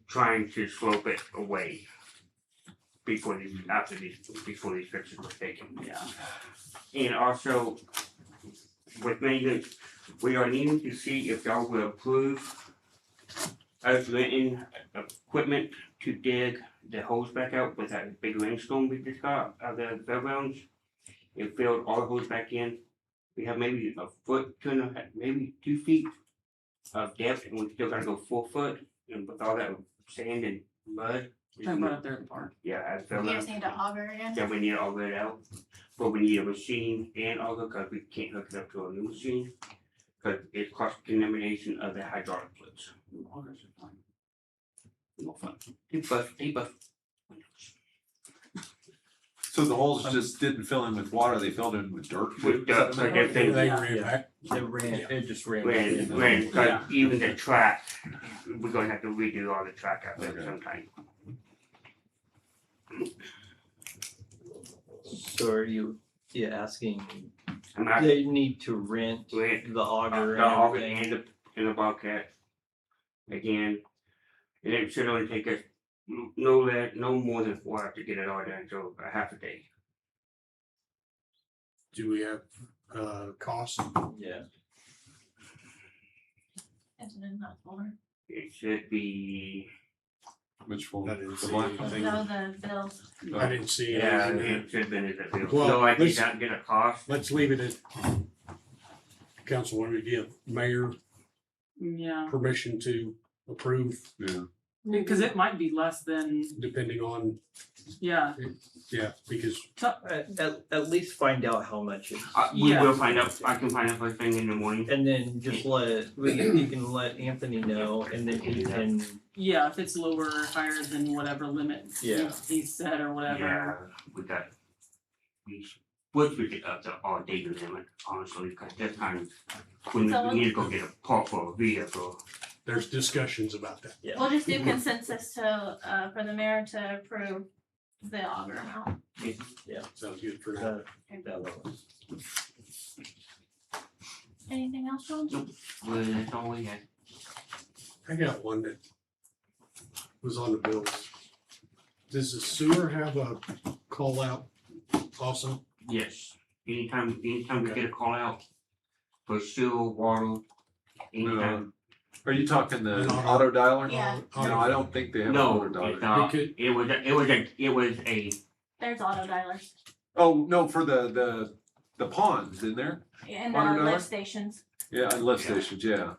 trying to slope it away before these pictures were taken. Yeah. And also, with maintenance, we are needing to see if y'all will approve us renting equipment to dig the holes back out with that big rainstorm we just got out of the fairgrounds. It filled all the holes back in. We have maybe a foot to maybe 2 feet of depth, and we still gotta go 4 foot. And with all that sand and mud, Talking about up there at the park. yeah, I You felt just need to auger again? that we need to auger it out. But we need a machine and auger, cause we can't hook it up to a new machine. Cause it's cross contamination of the hydraulic fluids. All those are fine. No fun. Deep. So the holes just didn't fill in with water, they filled in with dirt? With dirt, like everything. They Yeah. ran back. It just ran. When, cause even the track, we're gonna have to redo all the track out there Okay. sometime. So are you asking, I'm not, they need to rent Rent. the auger the and auger everything? and the Bobcat again. And it should only take us no more than 4 hours to get it all done, so a half a day. Do we have, costs? Yeah, Is it in that folder? It should be, Which folder? I didn't The see black it. thing? No, the bills. I didn't see it. yeah, it should have been as a bill. Well, No, I did let's- not get a cost. Let's leave it at Councilwoman, give mayor Yeah, permission to approve Yeah. because it might be less than, depending on, yeah, because at least find out how much it is. We Yeah. will find out, I can find out first thing in the morning. And then just you can let Anthony know, and then he can, yeah, if it's lower or higher than whatever limit Yeah. he's set or whatever. Yeah, we switched it up to all day limit, honestly, cause that time, when So we need to go get a part for a vehicle. there's discussions about that. yeah. We'll just do consensus to, for the mayor to approve the auger amount. Sounds good for now. That level. Anything else, John? Well, that's all we had. I got one that was on the bills. Does the sewer have a call out also? Yes, anytime we get a call out for sewer, water, anytime. Are you talking the No. auto dialer? Yeah. No, I don't think they have an No, auto dialer. it's not, Because- it was a, There's auto dialers Oh, no, for the ponds in there? and Auto dialer? lift stations. Yeah, and lift Yeah. stations, yeah.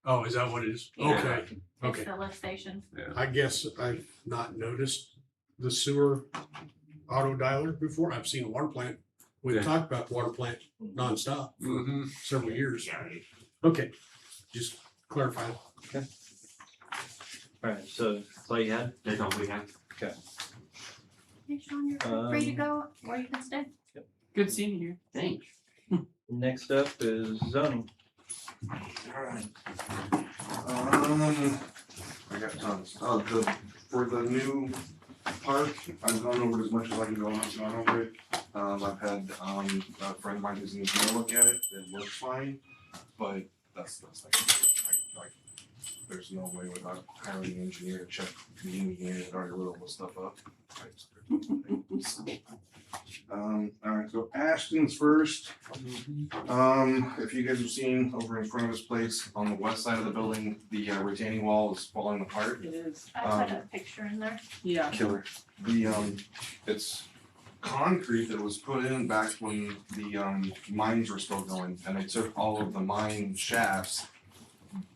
Oh, is that what it is? Yeah. Okay, It's okay. the lift stations. I guess I've not noticed the sewer auto dialer before. I've seen a water plant. We've Yeah. talked about water plant nonstop for Mm-hmm. several years. yeah, Okay, just clarify. Alright, so that's all you had? that's all we have. Hey, Sean, you're free to go, or you can stay. Good seeing you here. Thanks. Next up is zoning. Alright. I got tons. For the new park, I've gone over it as much as I can go over it. I've had, a friend of mine who's an engineer look at it, it looks fine, but that's like, there's no way without hiring an engineer to check the engineer that already wrote all the stuff up. Alright, so Ashton's first. If you guys have seen over in front of his place on the west side of the building, the retaining wall is falling apart. It is, I put a picture in there. yeah. Killer. The it's concrete that was put in back when the mines were still going, and they took all of the mine shafts,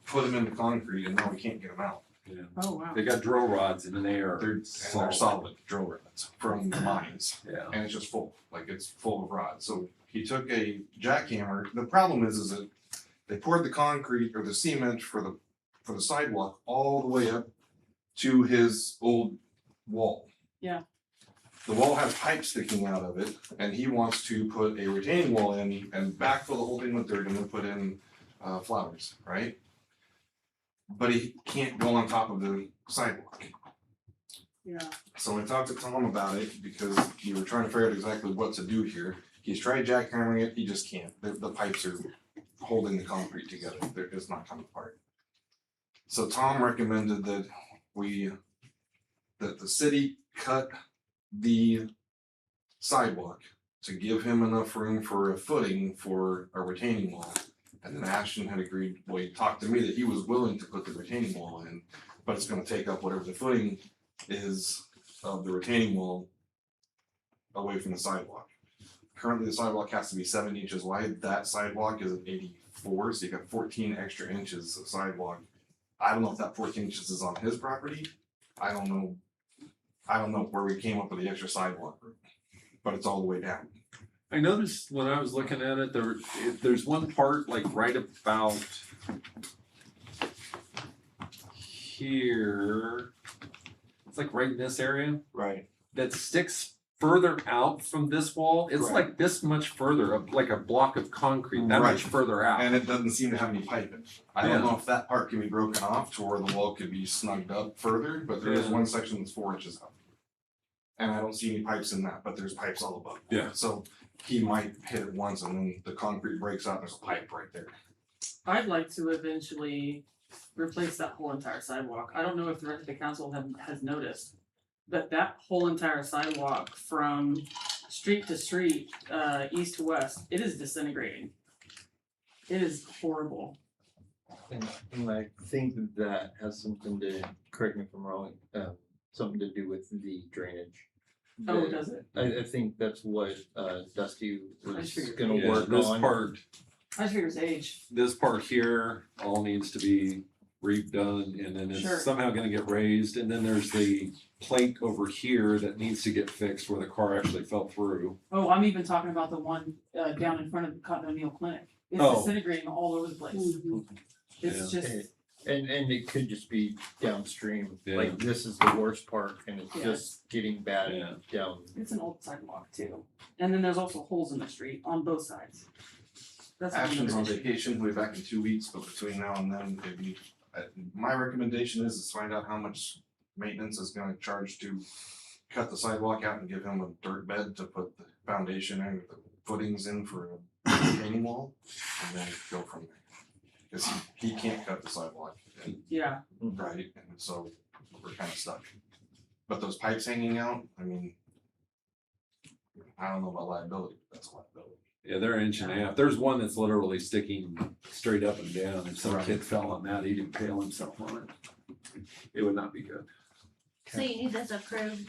put them into concrete, and now we can't get them out. Yeah. Oh, wow. They got drill rods and they are They're solid drill rods from the mines, Yeah. and it's just full, like it's full of rods. So he took a jackhammer. The problem is that they poured the concrete or the cement for the sidewalk all the way up to his old wall. Yeah. The wall has pipes sticking out of it, and he wants to put a retaining wall in and backfill the whole thing with dirt and then put in flowers, right? But he can't go on top of the sidewalk. Yeah, So I talked to Tom about it because we were trying to figure out exactly what to do here. He's tried jackhammering it, he just can't. The pipes are holding the concrete together. It's not coming apart. So Tom recommended that the city cut the sidewalk to give him enough room for a footing for a retaining wall. And then Ashton had agreed, well, he talked to me that he was willing to put the retaining wall in, but it's gonna take up whatever the footing is of the retaining wall away from the sidewalk. Currently, the sidewalk has to be 70 inches wide. That sidewalk is 84, so you got 14 extra inches of sidewalk. I don't know if that 14 inches is on his property. I don't know where we came up with the extra sidewalk, but it's all the way down. I noticed when I was looking at it, there's one part like right about here. It's like right in this area Right. that sticks further out from this wall. It's Right. like this much further, like a block of concrete, that Right. much further out. And it doesn't seem to have any piping. I don't Yeah. know if that part can be broken off to where the wall could be snugged up further, but there is Yeah. one section that's 4 inches up. And I don't see any pipes in that, but there's pipes all above. Yeah. So he might hit it once and then the concrete breaks out, there's a pipe right there. I'd like to eventually replace that whole entire sidewalk. I don't know if the rest of the council has noticed, but that whole entire sidewalk from street to street, east to west, it is disintegrating. It is horrible. And I think that has something to, correct me if I'm wrong, something to do with the drainage. Oh, does it? I think that's what Dusty I was figured. gonna Yeah, work this on. part, I figure it's age. this part here all needs to be redone, and then Sure. it's somehow gonna get raised, and then there's the plate over here that needs to get fixed where the car actually fell through. Oh, I'm even talking about the one down in front of the Cotton O'Neill Clinic. It's Oh. disintegrating all over the place. It's Yeah. just, And it could just be downstream, Yeah. like this is the worst part and it's Yeah. just getting bad Yeah. down. it's an old sidewalk too. And then there's also holes in the street on both sides. That's Ashton's on another issue. vacation, we'll be back in 2 weeks, but between now and then, maybe, my recommendation is find out how much maintenance is gonna charge to cut the sidewalk out and give him a dirt bed to put the foundation and the footings in for a retaining wall, and then go from there. Cause he can't cut the sidewalk, and, Yeah, right, and so we're kinda stuck. But those pipes hanging out, I mean, I don't know about liability, but that's a liability. Yeah, they're an inch and a half. There's one that's literally sticking straight up and down. If some Right. kid fell on that, he'd impale himself on it. It would not be good. So you need this approved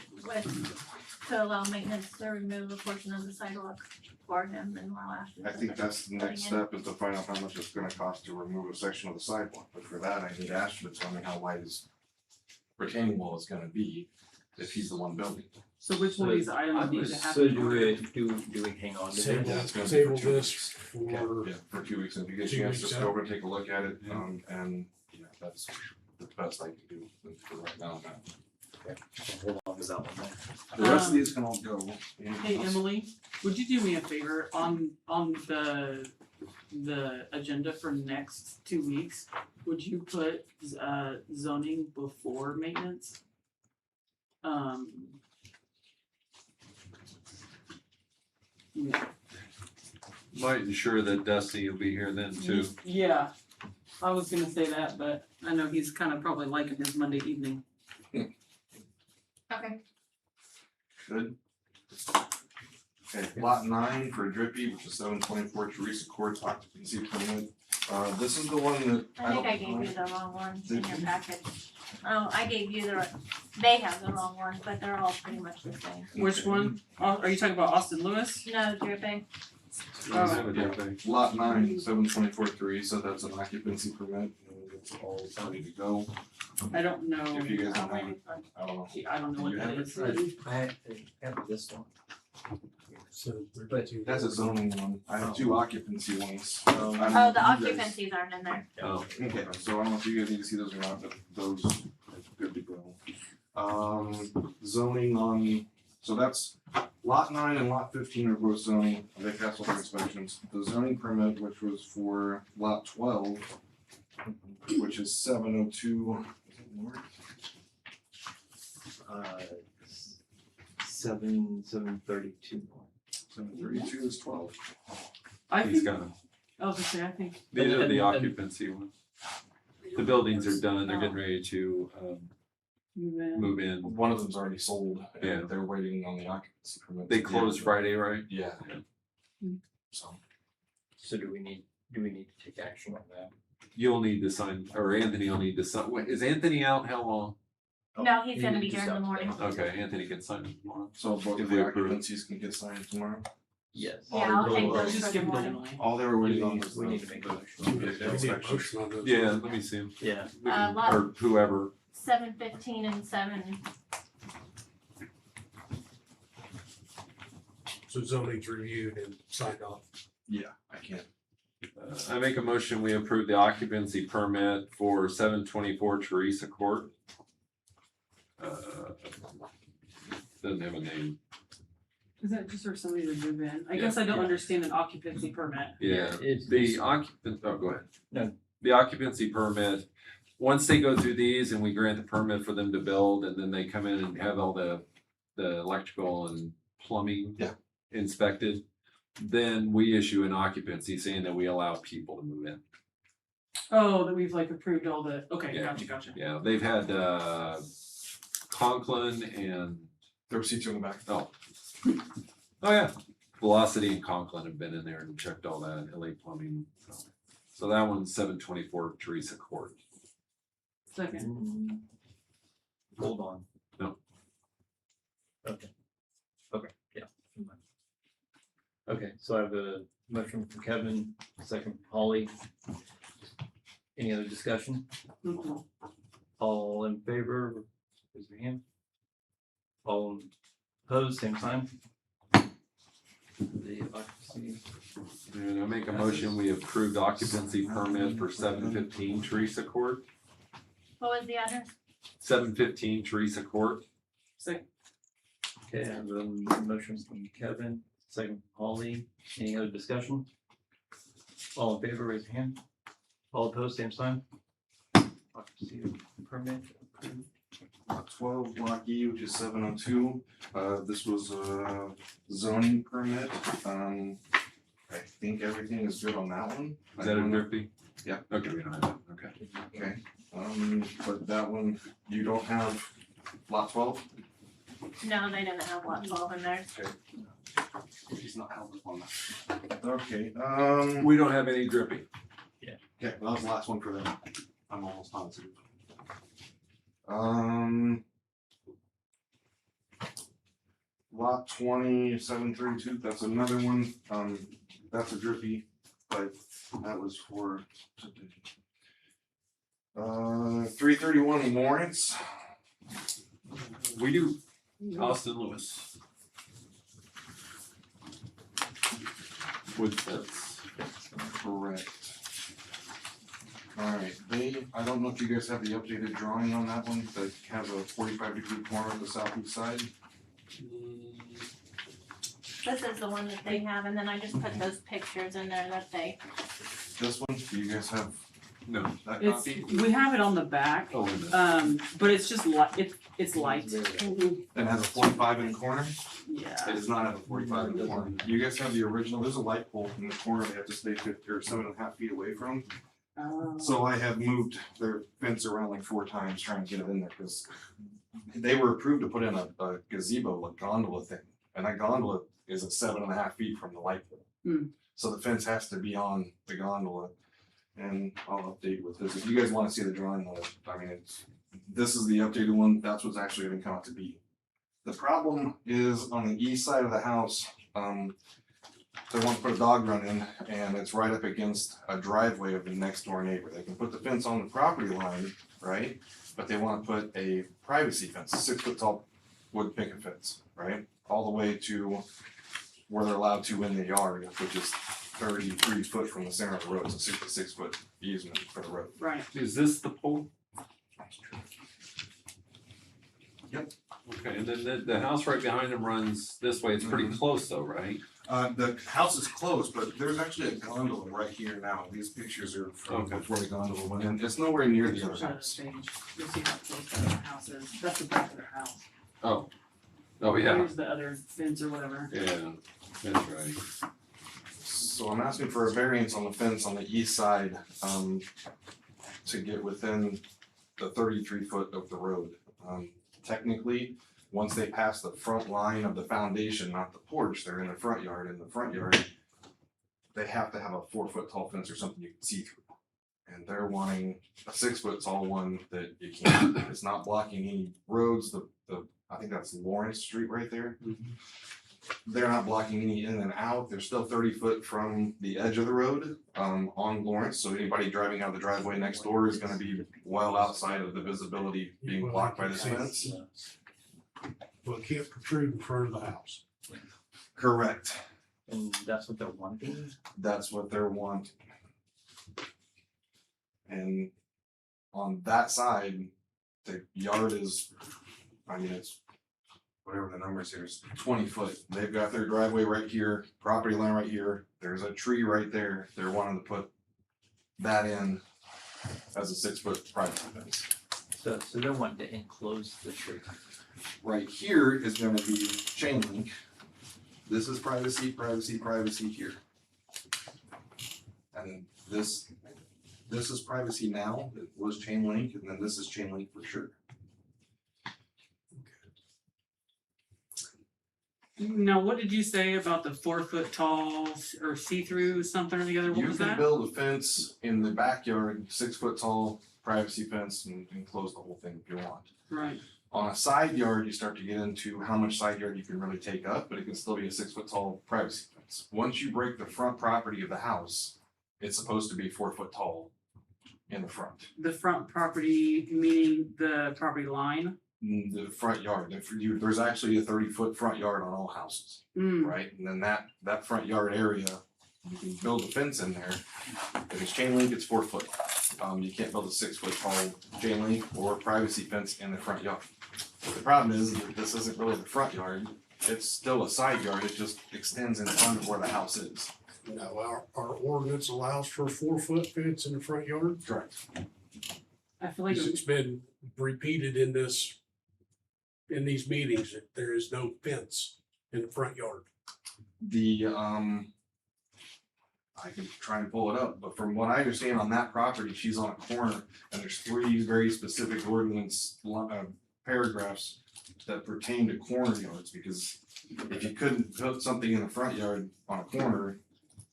to allow maintenance to remove a portion of the sidewalk for him and allow Ashton. I think that's the next step is to find out how much it's gonna cost to remove a section of the sidewalk, but for that, I need Ashton to tell me how wide his retaining wall is gonna be if he's the one building. so which one of these items need to So happen? do we hang on to Table, this? It's gonna be for table 2 this weeks. for, Yeah, for 2 weeks, and if you get a 2 chance, weeks just out. go over and take a look at it, Yeah. and, yeah, that's the best I can do for right now. Hold on to that one then. The rest of Um, these can all go. Hey, Emily, would you do me a favor on the agenda for next 2 weeks? Would you put zoning before maintenance? Yeah. Might ensure that Dusty will be here then too. Yeah, I was gonna say that, but I know he's kind of probably liking his Monday evening. Okay, Good. Okay, lot 9 for Drippy, which is 724 Teresa Court occupancy permit. This is the one that. I think I don't- gave you the wrong one in Did your you? package. Oh, I gave you they have the wrong one, but they're all pretty much the same. Which one? Are you talking about Austin Lewis? No dripping. Lot 9, 724 Teresa, that's an occupancy permit, and it's all ready to go. I don't know. If you guys Oh, don't wait, have, I don't know. I don't know what You that have is. I have this one. So, That's a zoning one. I have 2 occupancy ones. I don't know Oh, if the you guys- occupancies aren't in there. Oh, Okay, so I don't know if you guys need to see those or not, but those are good to go. Zoning on, so that's lot 9 and lot 15 are both zoning, they passed all their inspections. The zoning permit, which was for lot 12, which is 702, is it north? 732. 732 is 12. I he's think, got them. I was gonna say, I think, These are the And- occupancy ones. The buildings are done, they're getting ready to, man. move in. One of them's already sold, Yeah. and they're waiting on the occupancy permit. They closed Friday, right? Yeah. Hmm. So. So do we need to take action on that? You'll need to sign, or Anthony will need to sign. Wait, is Anthony out? How long? No, he's gonna you be just here in the have to- morning. Okay, Anthony can sign it tomorrow. So both If of we the approve. occupancies can get signed tomorrow? Yes. Yeah, I'll take All those those- Just for give the them morning. to me. All they were waiting on We was we the- need to make a the- motion. We need a motion on those. Yeah, let me see him. Yeah. Lot- Or whoever. 715 and 7. So zoning's reviewed and signed off. Yeah, I can't. I make a motion, we approve the occupancy permit for 724 Teresa Court. Doesn't have a name. Is that just for somebody to move in? I Yeah. guess I don't understand an occupancy permit. Yeah, It's the occupant, oh, go ahead. No. The occupancy permit, once they go through these and we grant the permit for them to build, and then they come in and have all the electrical and plumbing Yeah. inspected, then we issue an occupancy saying that we allow people to move in. Oh, that we've like approved all the, okay, Yeah. gotcha. Yeah, they've had, Conklin and, There were seats in the back. oh yeah, Velocity and Conklin have been in there and checked all that, LA Plumbing, so that one's 724 Teresa Court. Second. Hold on. No. Okay, yeah. Okay, so I have a motion from Kevin, second from Holly. Any other discussion? Mhm. All in favor, raise your hand. All opposed, same sign. The occupancy, And I make a motion, we approve the occupancy permit for 715 Teresa Court. What was the address? 715 Teresa Court. Second. okay, I have a motion from Kevin, second from Holly. Any other discussion? All in favor, raise your hand. All opposed, same sign. Occupancy permit approved. Lot 12, Block E, which is 702. This was a zoning permit. I think everything is good on that one. Is that a Drippy? Yeah. Okay, we don't have that, okay. Okay, but that one, you don't have lot 12? No, they didn't have lot 12 in there. He's not held up on that. Okay, We don't have any Drippy. okay, that was the last one for them. I'm almost positive. Lot 20, 732, that's another one, that's a Drippy, but that was for 331 Lawrence. We do Austin Lewis. Wood fence. Correct. Alright, I don't know if you guys have the updated drawing on that one, that has a 45-degree corner at the southeast side. This is the one that they have, and then I just put those pictures in there that they, This one, do you guys have No. that It's, copy? we have it on the back, Oh, wait a minute. but it's just it's light. It has a 45 in the corner? It Yeah. does not have a 45 in the corner. You guys have the original, there's a light pole in the corner they have to stay 50 or 7.5 feet away from. So I have moved their fence around like 4 times trying to get it in there, because they were approved to put in a gazebo, like gondola thing. And that gondola is at 7.5 feet from the light pole. Hmm. So the fence has to be on the gondola, and I'll update with this, if you guys wanna see the drawing, I mean, this is the updated one, that's what's actually gonna come out to be. The problem is on the east side of the house, they want to put a dog run in, and it's right up against a driveway of the next door neighbor. They can put the fence on the property line, right? But they want to put a privacy fence, a 6 foot tall wood picket fence, right? All the way to where they're allowed to in the yard, which is 33 foot from the center of the road. It's a 66 foot easement for the road. Right. Is this the pole? Yep. Okay, and then the house right behind them runs this way, it's pretty close though, right? The house is closed, but there's actually a gondola right here now. These pictures are from Okay. before the gondola went in. It's nowhere near the other Switch that house. page. You'll see how close that other house is. That's the back of their house. Oh, yeah, Here's the other fence or whatever. yeah, that's right. So I'm asking for a variance on the fence on the east side, to get within the 33 foot of the road. Technically, once they pass the front line of the foundation, not the porch, they're in the front yard. In the front yard, they have to have a 4 foot tall fence or something you can see through. And they're wanting a 6 foot tall one that you can't, it's not blocking any roads, I think that's Lawrence Street right there. They're not blocking any in and out, they're still 30 foot from the edge of the road, on Lawrence, so anybody driving out the driveway next door is gonna be well outside of the visibility being blocked by this fence. Well, it can't protrude in front of the house. Correct, And that's what they're wanting. that's what they're wanting. And on that side, the yard is, I mean, it's whatever the numbers here is, 20 foot. They've got their driveway right here, property line right here. There's a tree right there. They're wanting to put that in as a 6 foot private fence. So they're wanting to enclose the tree. Right here is gonna be chain link. This is privacy, privacy, privacy here. And this is privacy now. It was chain link, and then this is chain link for sure. Now, what did you say about the 4 foot tall or see-through something or the other? What You was can that? build a fence in the backyard, 6 foot tall privacy fence, and close the whole thing if you want. Right. On a side yard, you start to get into how much side yard you can really take up, but it can still be a 6 foot tall privacy fence. Once you break the front property of the house, it's supposed to be 4 foot tall in the front. The front property, meaning the property line? The front yard, there's actually a 30 foot front yard on all houses, Mm, right? And then that front yard area, you can build a fence in there. If it's chain link, it's 4 foot. You can't build a 6 foot tall chain link or privacy fence in the front yard. The problem is that this isn't really the front yard, it's still a side yard, it just extends in front of where the house is. Now, our ordinance allows for a 4 foot fence in the front yard. Correct. I feel like, It's been repeated in these meetings that there is no fence in the front yard. I can try and pull it up, but from what I understand on that property, she's on a corner and there's 3 very specific ordinance paragraphs that pertain to corner yards, because if you couldn't put something in the front yard on a corner,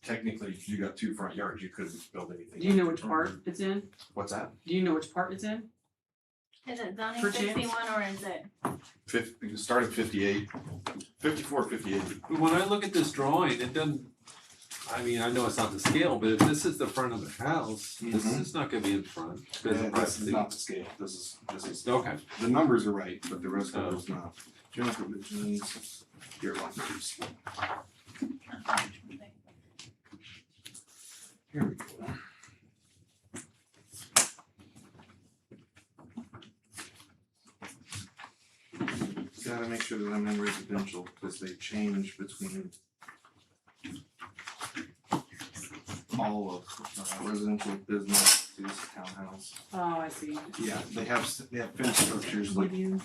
technically if you got 2 front yards, you couldn't build anything. do you know on which the corner. part it's in? What's that? Do you know which part it's in? Is it zoning Per chance? 61 or is it? You start at 58, 54, 58. When I look at this drawing, it doesn't, I mean, I know it's not the scale, but if this is the front of the house, this Mhm. is not gonna be in front. Because of This is privacy. not the scale, this is, Okay, the numbers are right, but the rest of it is not. General provisions, your lot numbers. Here we go. Gotta make sure that I'm in residential, because they change between all of residential, business, this townhouse. Oh, I see. Yeah, they have fence structures like Medium.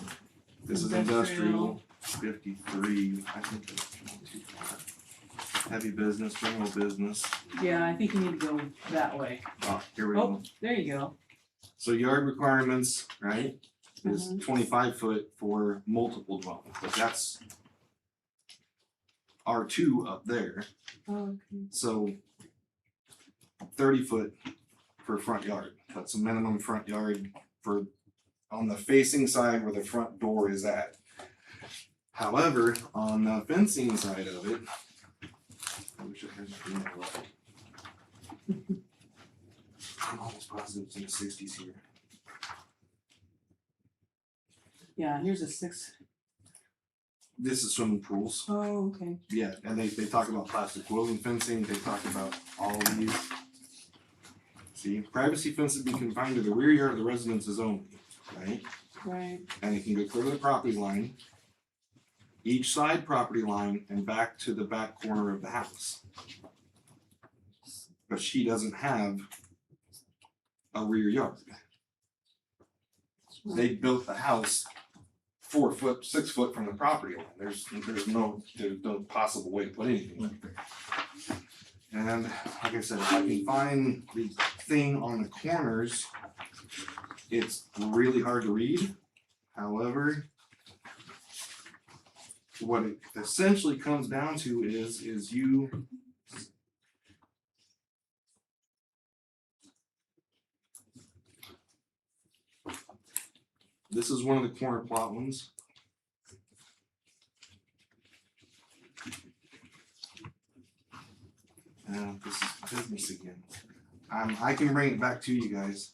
this is industrial, 53, I think that's too far. Heavy business, general business, Yeah, I think you need to go that way. here we go. Oh, there you go. So yard requirements, right, is Mhm. 25 foot for multiple dwellings, but that's R2 up there, Okay. so 30 foot for front yard. That's a minimum front yard for, on the facing side where the front door is at. However, on the fencing side of it, I wish I had my email up. I'm almost positive it's in the 60s here. Yeah, here's a 6. This is swimming pools. Oh, okay. Yeah, and they talk about plastic woven fencing, they talk about all of these. See, privacy fences be confined to the rear yard of the residences only, right? Right. And it can go clear to the property line, each side property line, and back to the back corner of the house. But she doesn't have a rear yard. They built the house 4 foot, 6 foot from the property line. There's no possible way to put anything like that. And like I said, if I can find the thing on the corners, it's really hard to read. However, what it essentially comes down to is you this is one of the corner plot ones. This is business again. I can bring it back to you guys.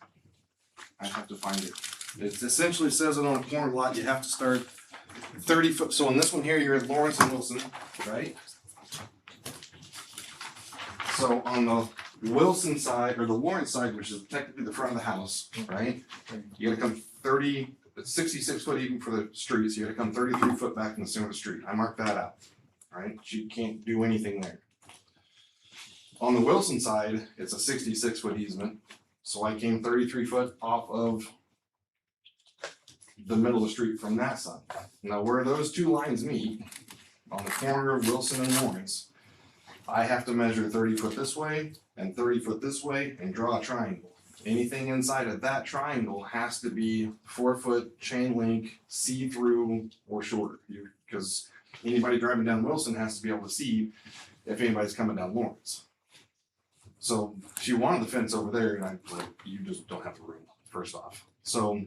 I have to find it. It essentially says it on a corner lot, you have to start 30 foot, so on this one here, you're at Lawrence and Wilson, right? So on the Wilson side, or the Lawrence side, which is technically the front of the house, right? You gotta come 66 foot even for the street, so you gotta come 33 foot back from the center of the street. I marked that out, right? You can't do anything there. On the Wilson side, it's a 66 foot easement, so I came 33 foot off of the middle of the street from that side. Now where those two lines meet, on the corner of Wilson and Lawrence, I have to measure 30 foot this way and 30 foot this way and draw a triangle. Anything inside of that triangle has to be 4 foot chain link, see-through or shorter. Because anybody driving down Wilson has to be able to see if anybody's coming down Lawrence. So she wanted the fence over there, and I like, you just don't have the room, first off. So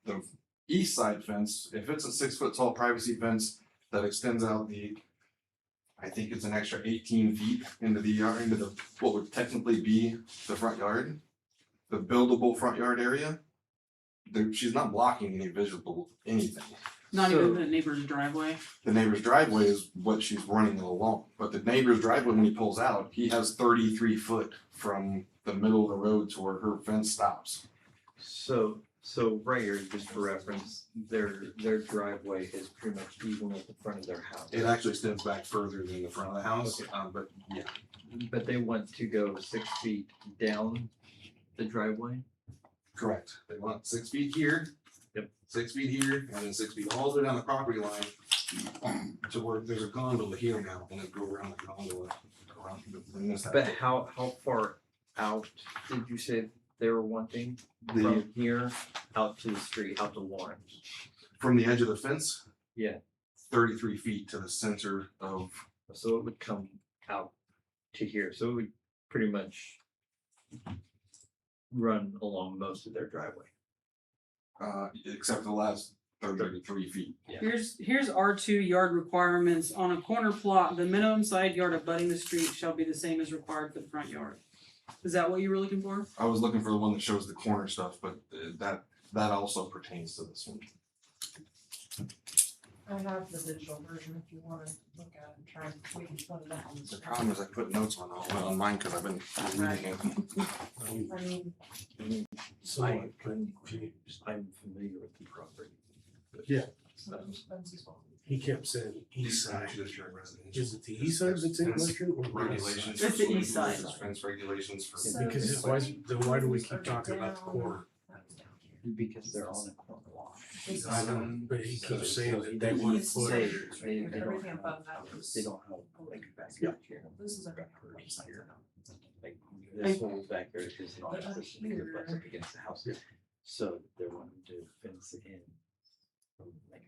the east side fence, if it's a 6 foot tall privacy fence that extends out I think it's an extra 18 feet into the yard, into the what would technically be the front yard, the buildable front yard area. She's not blocking any visible anything. Not So- even the neighbor's driveway. The neighbor's driveway is what she's running along, but the neighbor's driveway, when he pulls out, he has 33 foot from the middle of the road to where her fence stops. So right here, just for reference, their driveway is pretty much even with the front of their house. It actually extends back further than the front of the house, Okay. but yeah. But they want to go 6 feet down the driveway? Correct. They want 6 feet here. Yep. 6 feet here, and then 6 feet all the way down the property line to where there's a gondola here now, and then go around the gondola around and this. But how far out did you say they were wanting from here out to the street, out to Lawrence? From the edge of the fence, Yeah, 33 feet to the center of, so it would come out to here, so it would pretty much run along most of their driveway. except for the last 33 feet. Yeah. Here's R2 yard requirements. On a corner plot, the minimum side yard abutting the street shall be the same as required for the front yard. Is that what you were looking for? I was looking for the one that shows the corner stuff, but that also pertains to this one. I have the digital version if you wanna look at it and try, we can put it up on the The screen. problem is I put notes on mine because I've been reading it. I mean, So I'm confused. I'm familiar with the property. Yeah. Spencer's fault. he kept saying east side. District residential. Is it the east side that's in Fence Western or the west Regulations. side? It's the east side. Fence regulations for. So Because this why do we keep talking about the corner? That's down here. Because they're on a corner lot. This I is- know, but he keeps saying that They they want to These put. say they don't Everything have, above that was. they don't have like back Yeah. here. This is everything Back upside here. down. Like this whole back there is not But up supposed to be here- butts up against the house. Yeah. So they're wanting to fence it in from like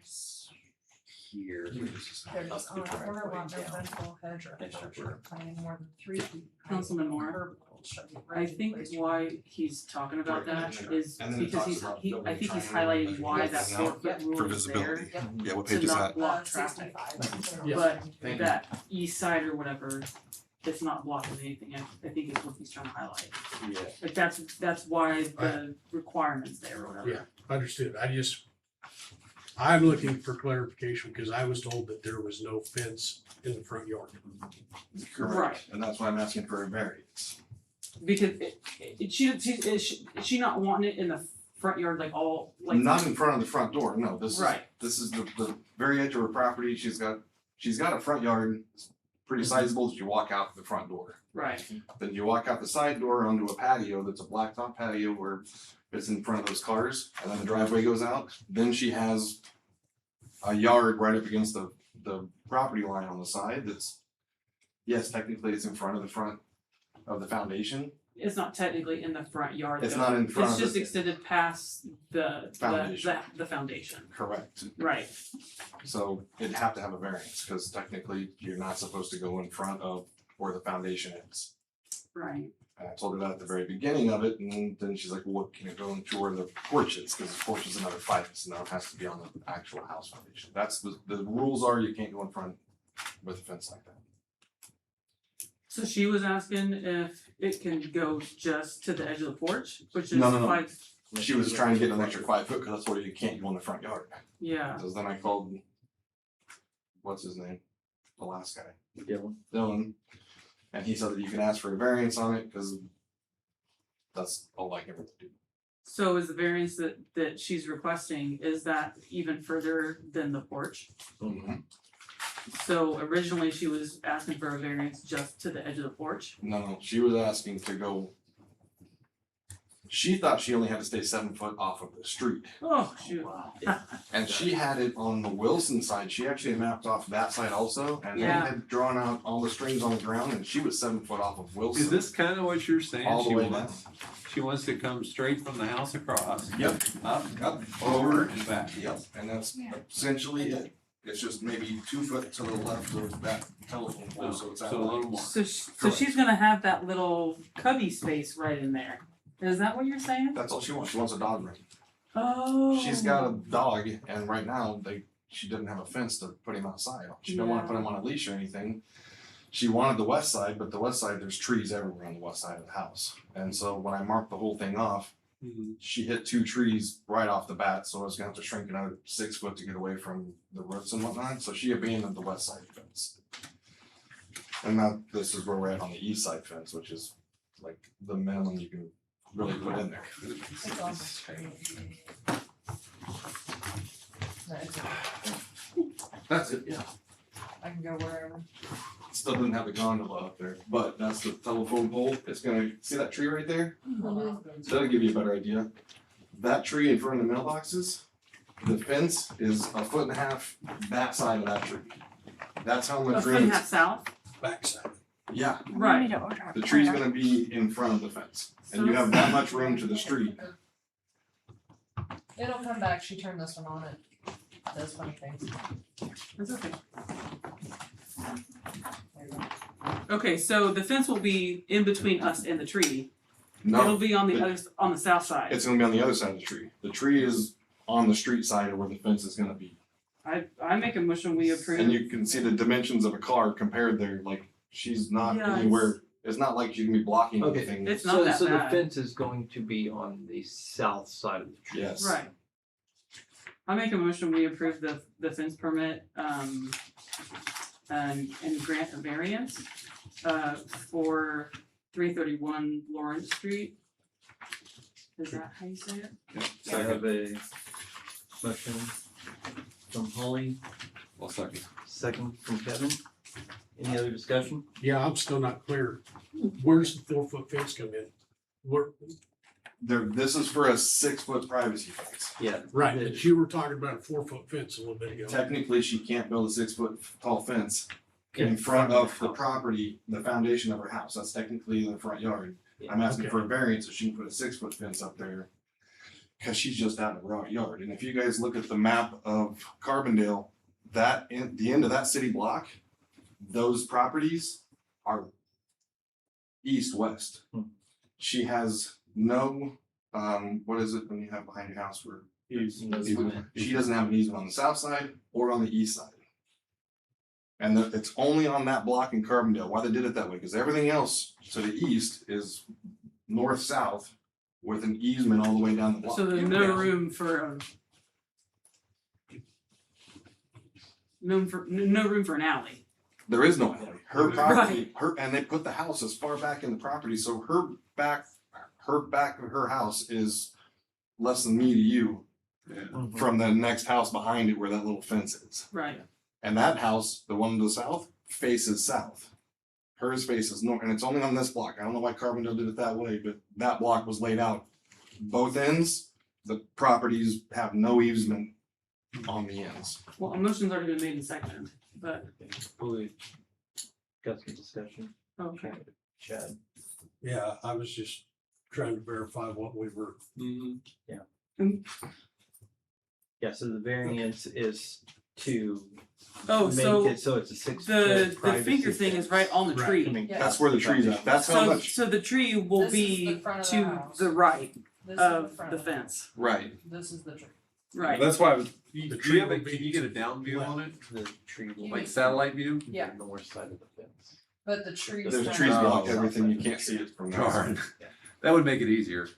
here. There's on a corner lot, residential hedge or structure planting more than 3 feet. Councilman Moore, I think why he's talking about that is And then it because talks about I building think he's triangle highlighting why that measurements four out foot for rule is there visibility. Yeah, what to page is not that? block traffic. But that east side or whatever, it's not blocking anything, I think is what he's trying to highlight. Yeah. Like that's why the requirement's there or whatever. Yeah. Understood. I'm looking for clarification because I was told that there was no fence in the front yard. Correct, and that's why I'm asking for a variance. Because is she not wanting it in the front yard like all like? Not in front of the front door, no, Right. this is the very edge of her property, she's got a front yard, it's pretty sizable as you walk out the front door. Right, Then you walk out the side door onto a patio that's a blacktop patio where it's in front of those cars, and then the driveway goes out. Then she has a yard right up against the property line on the side that's, yes, technically it's in front of the foundation. it's not technically in the front yard It's though. not in front It's of just the extended past the Foundation. the foundation, correct. right, So it'd have to have a variance, because technically you're not supposed to go in front of where the foundation is. right. And I told her that at the very beginning of it, and then she's like, well, what can it go into where the porch is, because the porch is another 5 inches, now it has to be on the actual house foundation. That's the rules are, you can't go in front with a fence like that. So she was asking if it can go just to the edge of the porch, which is No, no, no. like, She was trying to get an extra 5 foot, because that's where you can't go in the front yard. yeah, So then I called, what's his name, the last guy, Dylan. Dylan, and he said that you can ask for a variance on it, because that's all I can really do. so is the variance that she's requesting, is that even further than the porch? So originally she was asking for a variance just to the edge of the porch? No, she was asking to go. She thought she only had to stay 7 foot off of the street, Oh, shoot. and she had it on the Wilson side, she actually mapped off that side also, and they Yeah. had drawn out all the strings on the ground, and she was 7 foot off of Wilson. Is this kind of what you're saying? All the She way wants- She wants to come straight from the house across. Yep. Up, over and back. Yep, and that's Yeah. essentially it. It's just maybe 2 foot to the left of that telephone pole, so it's out. So a little more. So she's gonna have that little cubby space right in there. Is that what you're saying? That's all she wants. She wants a dog ring. Oh. She's got a dog, and right now she didn't have a fence to put him outside. She don't want to put him on a leash or anything. She wanted the west side, but the west side, there's trees everywhere on the west side of the house. And so when I marked the whole thing off, she hit 2 trees right off the bat, so I was gonna have to shrink another 6 foot to get away from the roots and whatnot. So she abandoned the west side fence. And now this is where we're at on the east side fence, which is like the minimum you can really put in there. It's on the street. No, it's- That's it, yeah. I can go wherever. Still doesn't have the gondola up there, but that's the telephone pole. It's gonna, see that tree right there? So that'll give you a better idea. That tree in front of the mailboxes, the fence is 1.5 foot that side of that tree. That's how A much foot and room. a half south? Backside. Yeah, Right. the tree's gonna be in front of the fence, and you have that much room to the street. It'll come back, she turned this one on, it does funny things. That's okay. Okay, so the fence will be in between us and the tree. It'll No, be on the the- other, on the south side. it's gonna be on the other side of the tree. The tree is on the street side of where the fence is gonna be. I make a motion we approve. And you can see the dimensions of a car compared there, like, she's not Yeah, it's- anywhere, it's not like she's gonna be blocking Okay. anything. It's not that So the bad. fence is going to be on the south side of the tree. Yes. Right. I make a motion, we approve the fence permit, and grant a variance, for 331 Lawrence Street. Is that how you say it? So I have a motion from Holly, Well, second. second from Kevin. Any other discussion? Yeah, I'm still not clear. Where's the 4 foot fence come in? Where, This is for a 6 foot privacy fence. Yeah. right, but you were talking about a 4 foot fence a little bit ago. Technically, she can't build a 6 foot tall fence in front of the property, the foundation of her house. That's technically in the front yard. I'm asking for a variance so she can put a 6 foot fence up there. Cause she's just out in the raw yard. And if you guys look at the map of Carbondale, that, in the end of that city block, those properties are east-west. She has no, what is it when you have behind your house where? Easement. She doesn't have an easement on the south side or on the east side. And it's only on that block in Carbondale, why they did it that way, because everything else to the east is north-south with an easement all the way down the block. So there's no room for no room for an alley. There is no alley. Her Right. property, and they put the house as far back in the property, so her back of her house is less than me to you Yeah. from the next house behind it where that little fence is. Right. And that house, the one to the south, faces south. Hers faces north, and it's only on this block. I don't know why Carbondale did it that way, but that block was laid out. Both ends, the properties have no easement on the ends. Well, a motion's already been made and seconded, but We got some discussion. okay. Chad. Yeah, I was just trying to verify what we were. Yeah, so the variance is to Oh, make so it so it's a 6 the foot privacy finger thing is fence. right on the Right. tree. I mean, Yeah. That's where the tree's at. That's how So much, so the tree will This is be the front of the to house. the right This is of front the fence. right. This is the tree. Right. That's why I was, The do tree you have will a, be can you get a down view on it? The tree will Like be satellite view? Yeah. the north side of the fence. But the trees. There's don't- trees block Oh. everything. You can't see it from there. Darn. That would make it easier.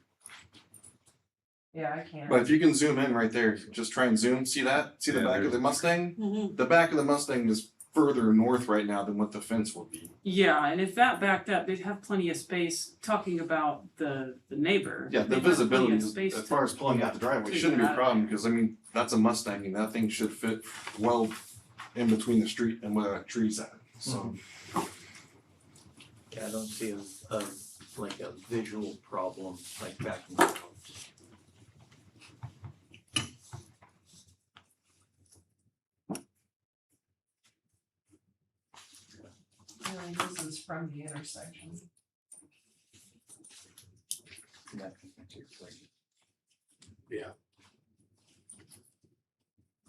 Yeah, I can't. But if you can zoom in right there, just try and zoom. See that? See the Yeah, back of there's- the Mustang? Mhm. The back of the Mustang is further north right now than what the fence will be. Yeah, and if that backed up, they'd have plenty of space. Talking about the neighbor. Yeah, the they'd have plenty visibility, of is- space as to- far as pulling out the driveway, shouldn't be a problem, because I mean, that's a Mustang and that thing should fit well in between the street and where that tree's at, so. Yeah, I don't see a like a visual problem like backing up. Really, this is from the intersection.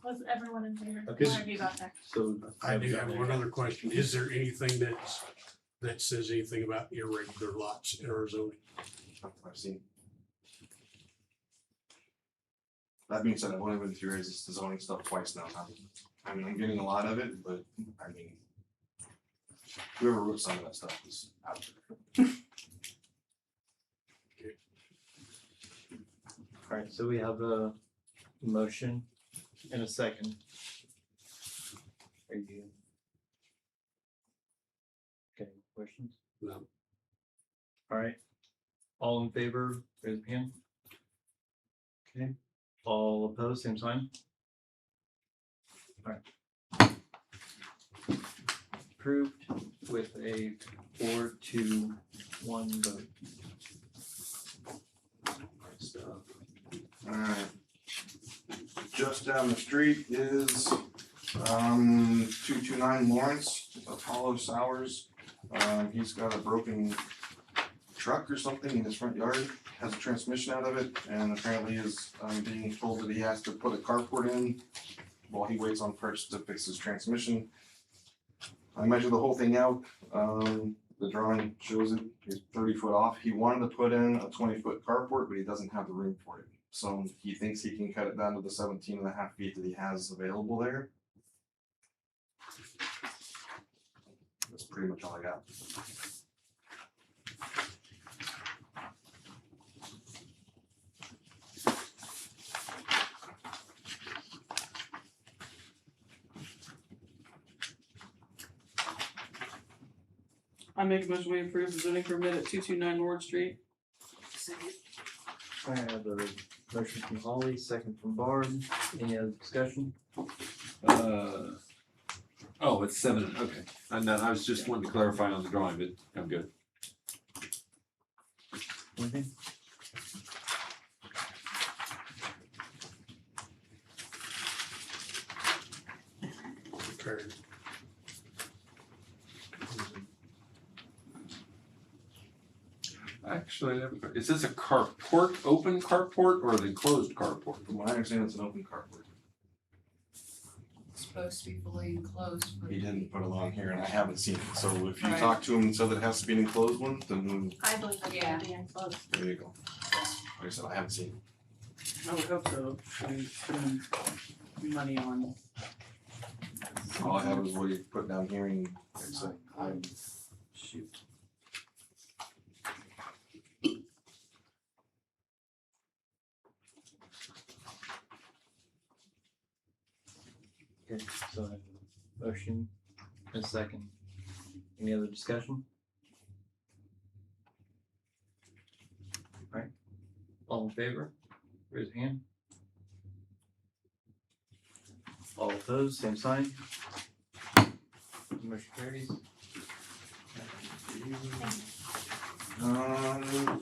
Was everyone in favor? Okay. We'll argue about that. So I do have one other question. Is there anything that says anything about irregular lots in our zoning? I've seen. That being said, I've only been through the zoning stuff twice now. I mean, I'm getting a lot of it, but I mean, whoever wrote some of that stuff is out there. Alright, so we have a motion and a second. Are you? Okay, questions? No. Alright, all in favor, raise your hand. Okay, all opposed, same sign. Alright. Approved with a 4-1 vote. Alright. Just down the street is 229 Lawrence, Apollo Sowers. He's got a broken truck or something in his front yard, has a transmission out of it, and apparently is being told that he has to put a carport in while he waits on parts to fix his transmission. I measured the whole thing out. The drawing shows it. He's 30 foot off. He wanted to put in a 20-foot carport, but he doesn't have the room for it. So he thinks he can cut it down to the 17.5 feet that he has available there. That's pretty much all I got. I make a motion we approve the zoning permit at 229 Ward Street. I have a motion from Holly, second from Barb. Any other discussion? Oh, it's 7, okay. And then I was just wanting to clarify on the drawing, but I'm good. Anything? Okay. Actually, is this a carport, open carport or an enclosed carport? From what I understand, it's an open carport. supposed to be fully enclosed. but- He didn't put it on here and I haven't seen it, so if you Right. talk to him and said that it has to be an enclosed one, then I believe it's Yeah. gonna be enclosed. there you go. Like I said, I haven't seen it. I would hope so, I mean, spending money on. All I have is what he put down here and it's like, Shoot. Okay, so I have a motion, and a second. Any other discussion? Alright, all in favor, raise your hand. All opposed, same sign. Motion carries. Um.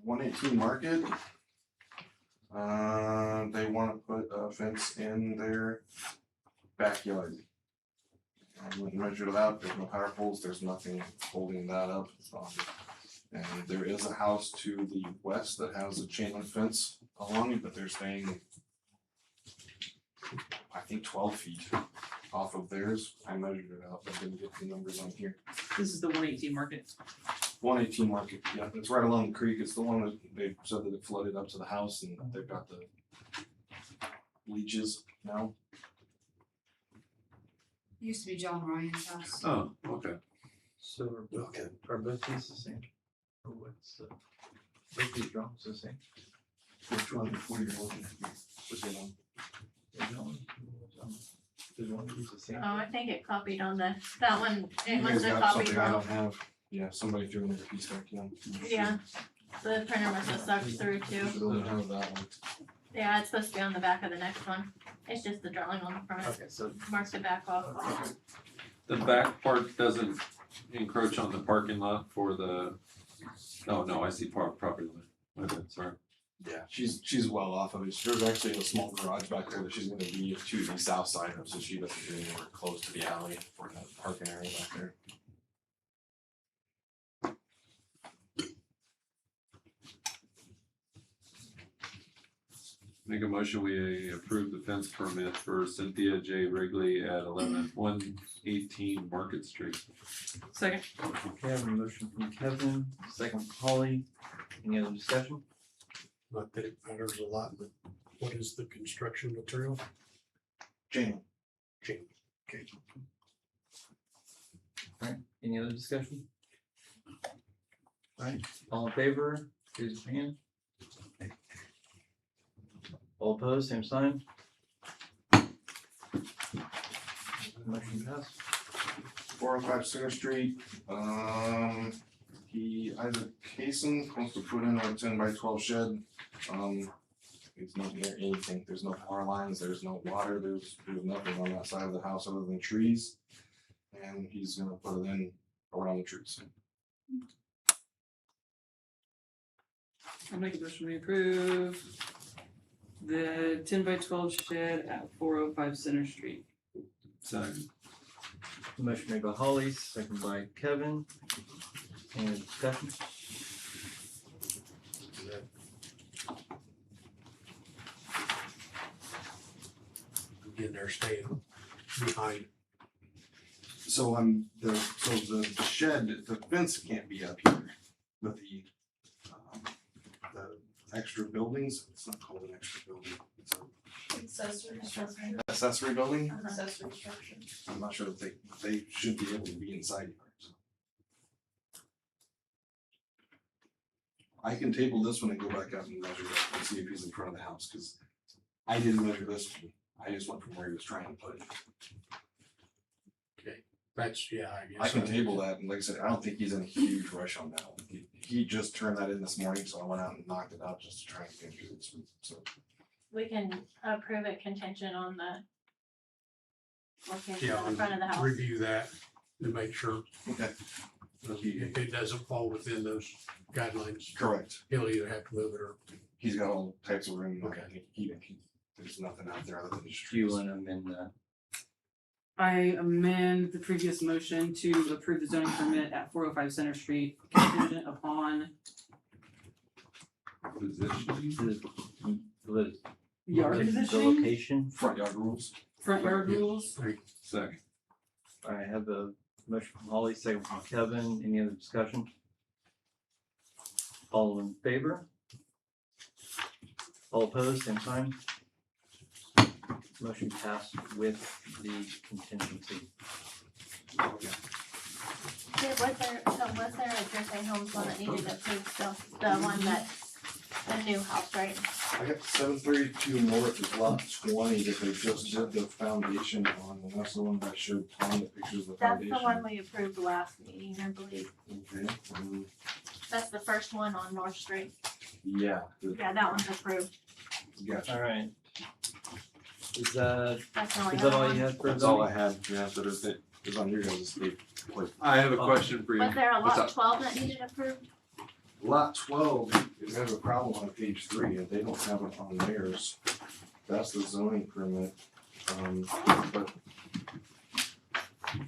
118 Market. They wanna put a fence in their backyard. I went and measured it out, there's no power poles, there's nothing holding that up. And there is a house to the west that has a chain link fence along it, but they're staying, I think 12 feet off of theirs. I measured it out, but didn't get the numbers on here. This is the 118 Market. 118 Market, yeah, it's right along the creek, it's the one that they said that it flooded up to the house and they've got the leaches now. Used to be John Ryan's house. Oh, okay. So Okay. are both these the same? Or what's the, both these drawings the same? Which one, what are you looking at here? Which one? Is one of these the same? Oh, I think it copied on the, that one, it You must guys have got copied something I wrong. don't have, yeah, somebody threw another piece back in. Yeah, the printer must have sucked through too. I don't have that one. Yeah, it's supposed to be on the back of the next one. It's just the drawing on the front. Okay, so Mark the back off. The back part doesn't encroach on the parking lot for the, oh, no, I see property line. My bad, sorry. Yeah, she's well off of it. There's actually a small garage back there that she's gonna be to the south side of, so she doesn't get anywhere close to the alley for that parking area back there. Make a motion, we approve the fence permit for Cynthia J. Wrigley at 118 Market Street. Second. okay, I have a motion from Kevin, second from Holly. Any other discussion? Not that it matters a lot, but what is the construction material? Jane, Chain. Alright, any other discussion? Alright, all in favor, raise your hand. All opposed, same sign. Motion passed. 405 Center Street, Isaac Kaysen wants to put in a 10 by 12 shed. It's not near anything, there's no power lines, there's no water, there's nothing on that side of the house other than trees. And he's gonna put it in around the trees. I'll make a motion to approve the 10 by 12 shed at 405 Center Street. Second. Motion made by Holly, second by Kevin. Any other discussion? Again, they're staying behind. So the shed, the fence can't be up here, but the extra buildings, it's not called an extra building, it's Accessory. an accessory building. Accessory structure. I'm not sure that they should be able to be inside here. So. I can table this one and go back up and measure it and see if he's in front of the house, cause I didn't measure this one, I just went from where he was trying to put it. That's, yeah, I guess. I can table that, and like I said, I don't think he's in a huge rush on that one. He just turned that in this morning, so I went out and knocked it out just to try and finish it, so. We can approve it contingent on the location Yeah, in front of the house. review that to make sure Okay. if it doesn't fall within those guidelines, Correct, he'll either have to move it or. he's got all types of room, Okay. there's nothing out there other than just Do you trees. wanna amend that? I amend the previous motion to approve the zoning permit at 405 Center Street contingent upon Positioning? The Yard the conditioning, location. Front yard rules. front yard rules. Second. I have a motion from Holly, second from Kevin. Any other discussion? All in favor? All opposed, same sign. Motion passed with the contingency. Yeah, was there a Driftway Homes one that needed approved still, the one that, the new house, right? I got 732 north is lot 20 that they just did the foundation on, and that's the one that showed Tom the pictures of the That's foundation. the one we approved last meeting, I believe. Okay, That's the first one on North Street. yeah, Yeah, that one's approved. gotcha. All right. Is that, That's the only is that other all one. you had for That's all I zoning? had, yeah, so there's, it was on your guys' state. I have a question for you. Was there a What's lot up? 12 that needed approved? Lot 12, it has a problem on page 3, and they don't have it on theirs. That's the zoning permit, but.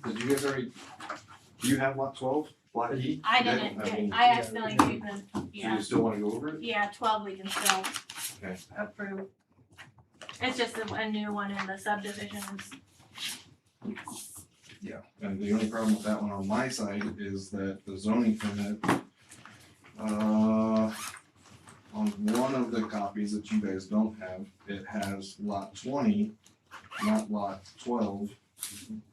Did you guys already, do you have lot 12, lot E? I They didn't, don't have any. I accidentally gave them, So yeah, you still wanna go over it? yeah, 12 we can still Okay. approve. It's just a new one in the subdivisions. Yeah, and the only problem with that one on my side is that the zoning permit, on one of the copies that you guys don't have, it has lot 20, not lot 12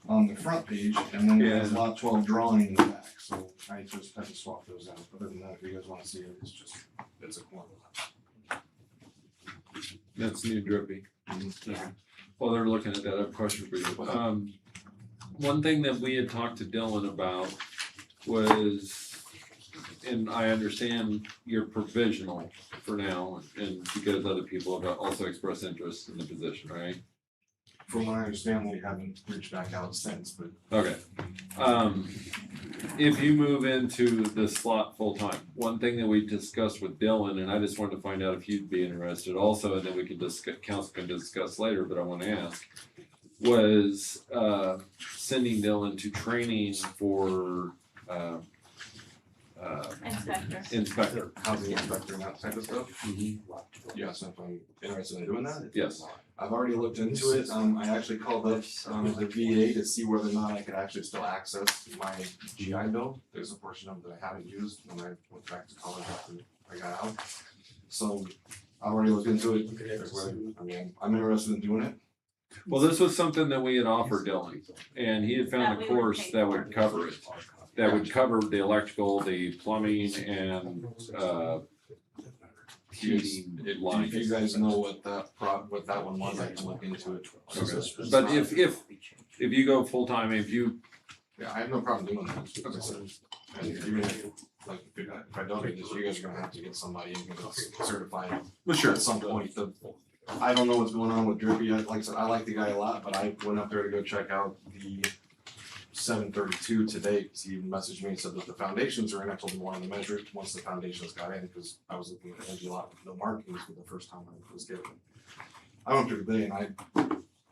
on the front page, and then it has lot 12 drawn in the back, so I just had to swap those out. Other than that, if you guys wanna see it, it's a corner lot. That's new drippy. While they're looking at that, I have a question for you. One thing that we had talked to Dylan about was, and I understand you're provisional for now, and because other people have also expressed interest in the position, right? From what I understand, we haven't reached back out since, but Okay. If you move into the slot full-time, one thing that we discussed with Dylan, and I just wanted to find out if you'd be interested also, and then we can discuss, council can discuss later, but I want to ask, was, sending Dylan to training for, inspector. housing inspector and that type of stuff. Yes, if I'm interested in doing that. Yes. I've already looked into it. I actually called up, the VA to see whether or not I could actually still access my GI Bill. There's a portion of it that I haven't used when I went back to college after I got out. So I've already looked into it. I mean, I'm interested in doing it. Well, this was something that we had offered Dylan, and he had found a course that would cover it. That would cover the electrical, the plumbing, and, heating If lines. you guys know what that one was, I can look into it. Okay. But if you go full-time, if you, Yeah, I have no problem doing that, as I said. And even if, like, if I don't get this, you guys are gonna have to get somebody who can certify well, sure, at some point. I don't know what's going on with Drippy. Like I said, I like the guy a lot, but I went up there to go check out the 732 today, because he messaged me and said that the foundations are in. I told him I wanted to measure it once the foundations got in, because I was looking at the lot, the markings for the first time I was given. I went through today and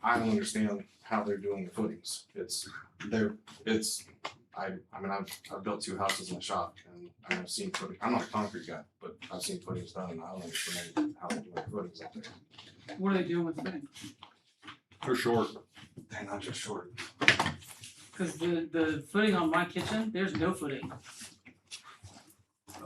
I don't understand how they're doing the footings. I mean, I've built 2 houses in a shop, and I've seen footing. I'm not a concrete guy, but I've seen footings done, and I don't understand how they're doing footings up there. What are they doing with footing? for short. They're not just short. Cause the footing on my kitchen, there's no footing.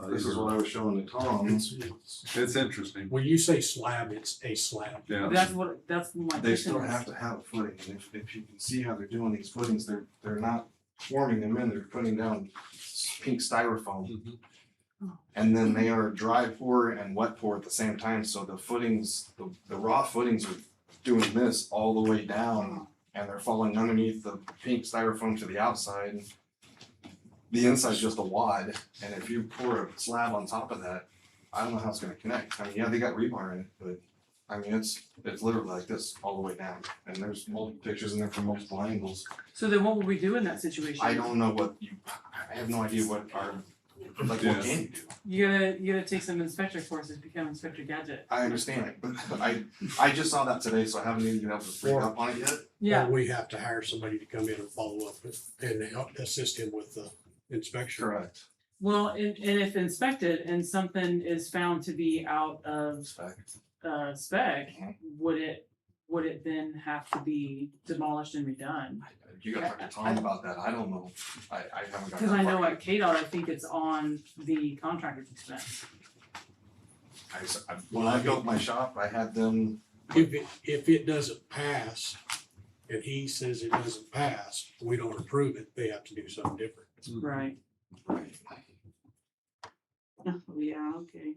This is what I was showing to Tom. It's interesting, When you say slab, it's a slab. yeah. That's my They kitchen still is. have to have a footing, and if you can see how they're doing these footings, they're not forming them in, they're putting down pink styrofoam. Mhm. And then they are dry pour and wet pour at the same time, so the footings, the raw footings are doing this all the way down, and they're falling underneath the pink styrofoam to the outside. The inside's just a wad, and if you pour a slab on top of that, I don't know how it's gonna connect. I mean, yeah, they got rebar in it, but I mean, it's literally like this all the way down, and there's multiple pictures in there from multiple angles. So then what would we do in that situation? I don't know I have no idea what what can you do? You gotta take some inspector courses, become Inspector Gadget. I understand it, but I just saw that today, so I haven't even been able to freak up on it yet. Yeah, Or we have to hire somebody to come in and follow up and help assist him with the inspection. Correct. Well, and if inspected and something is found to be out of spec, would it then have to be demolished and redone? You gotta talk to Tom about that, I don't know, I haven't got. Cause that I know far at KDOT, I think it's on the contractor's expense. When I built my shop, I had them, If it doesn't pass, and he says it doesn't pass, we don't approve it, they have to do something different. Right. Yeah, okay.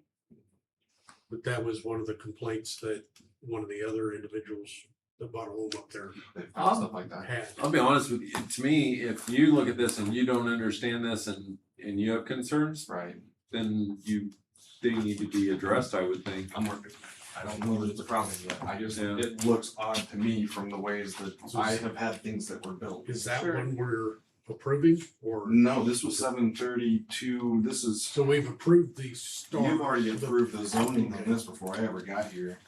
But that was one of the complaints that one of the other individuals that bought a home up there stuff like that. had. I'll be honest with you, to me, if you look at this and you don't understand this and you have concerns, Right, then they need to be addressed, I would think. I'm working, I don't know that it's a problem yet, I just, Yeah. it looks odd to me from the ways that I have had things that were built. Is that Sure. one we're approving or? No, this was 732. This is, So we've approved the start. you've already approved the zoning on this before I ever got here.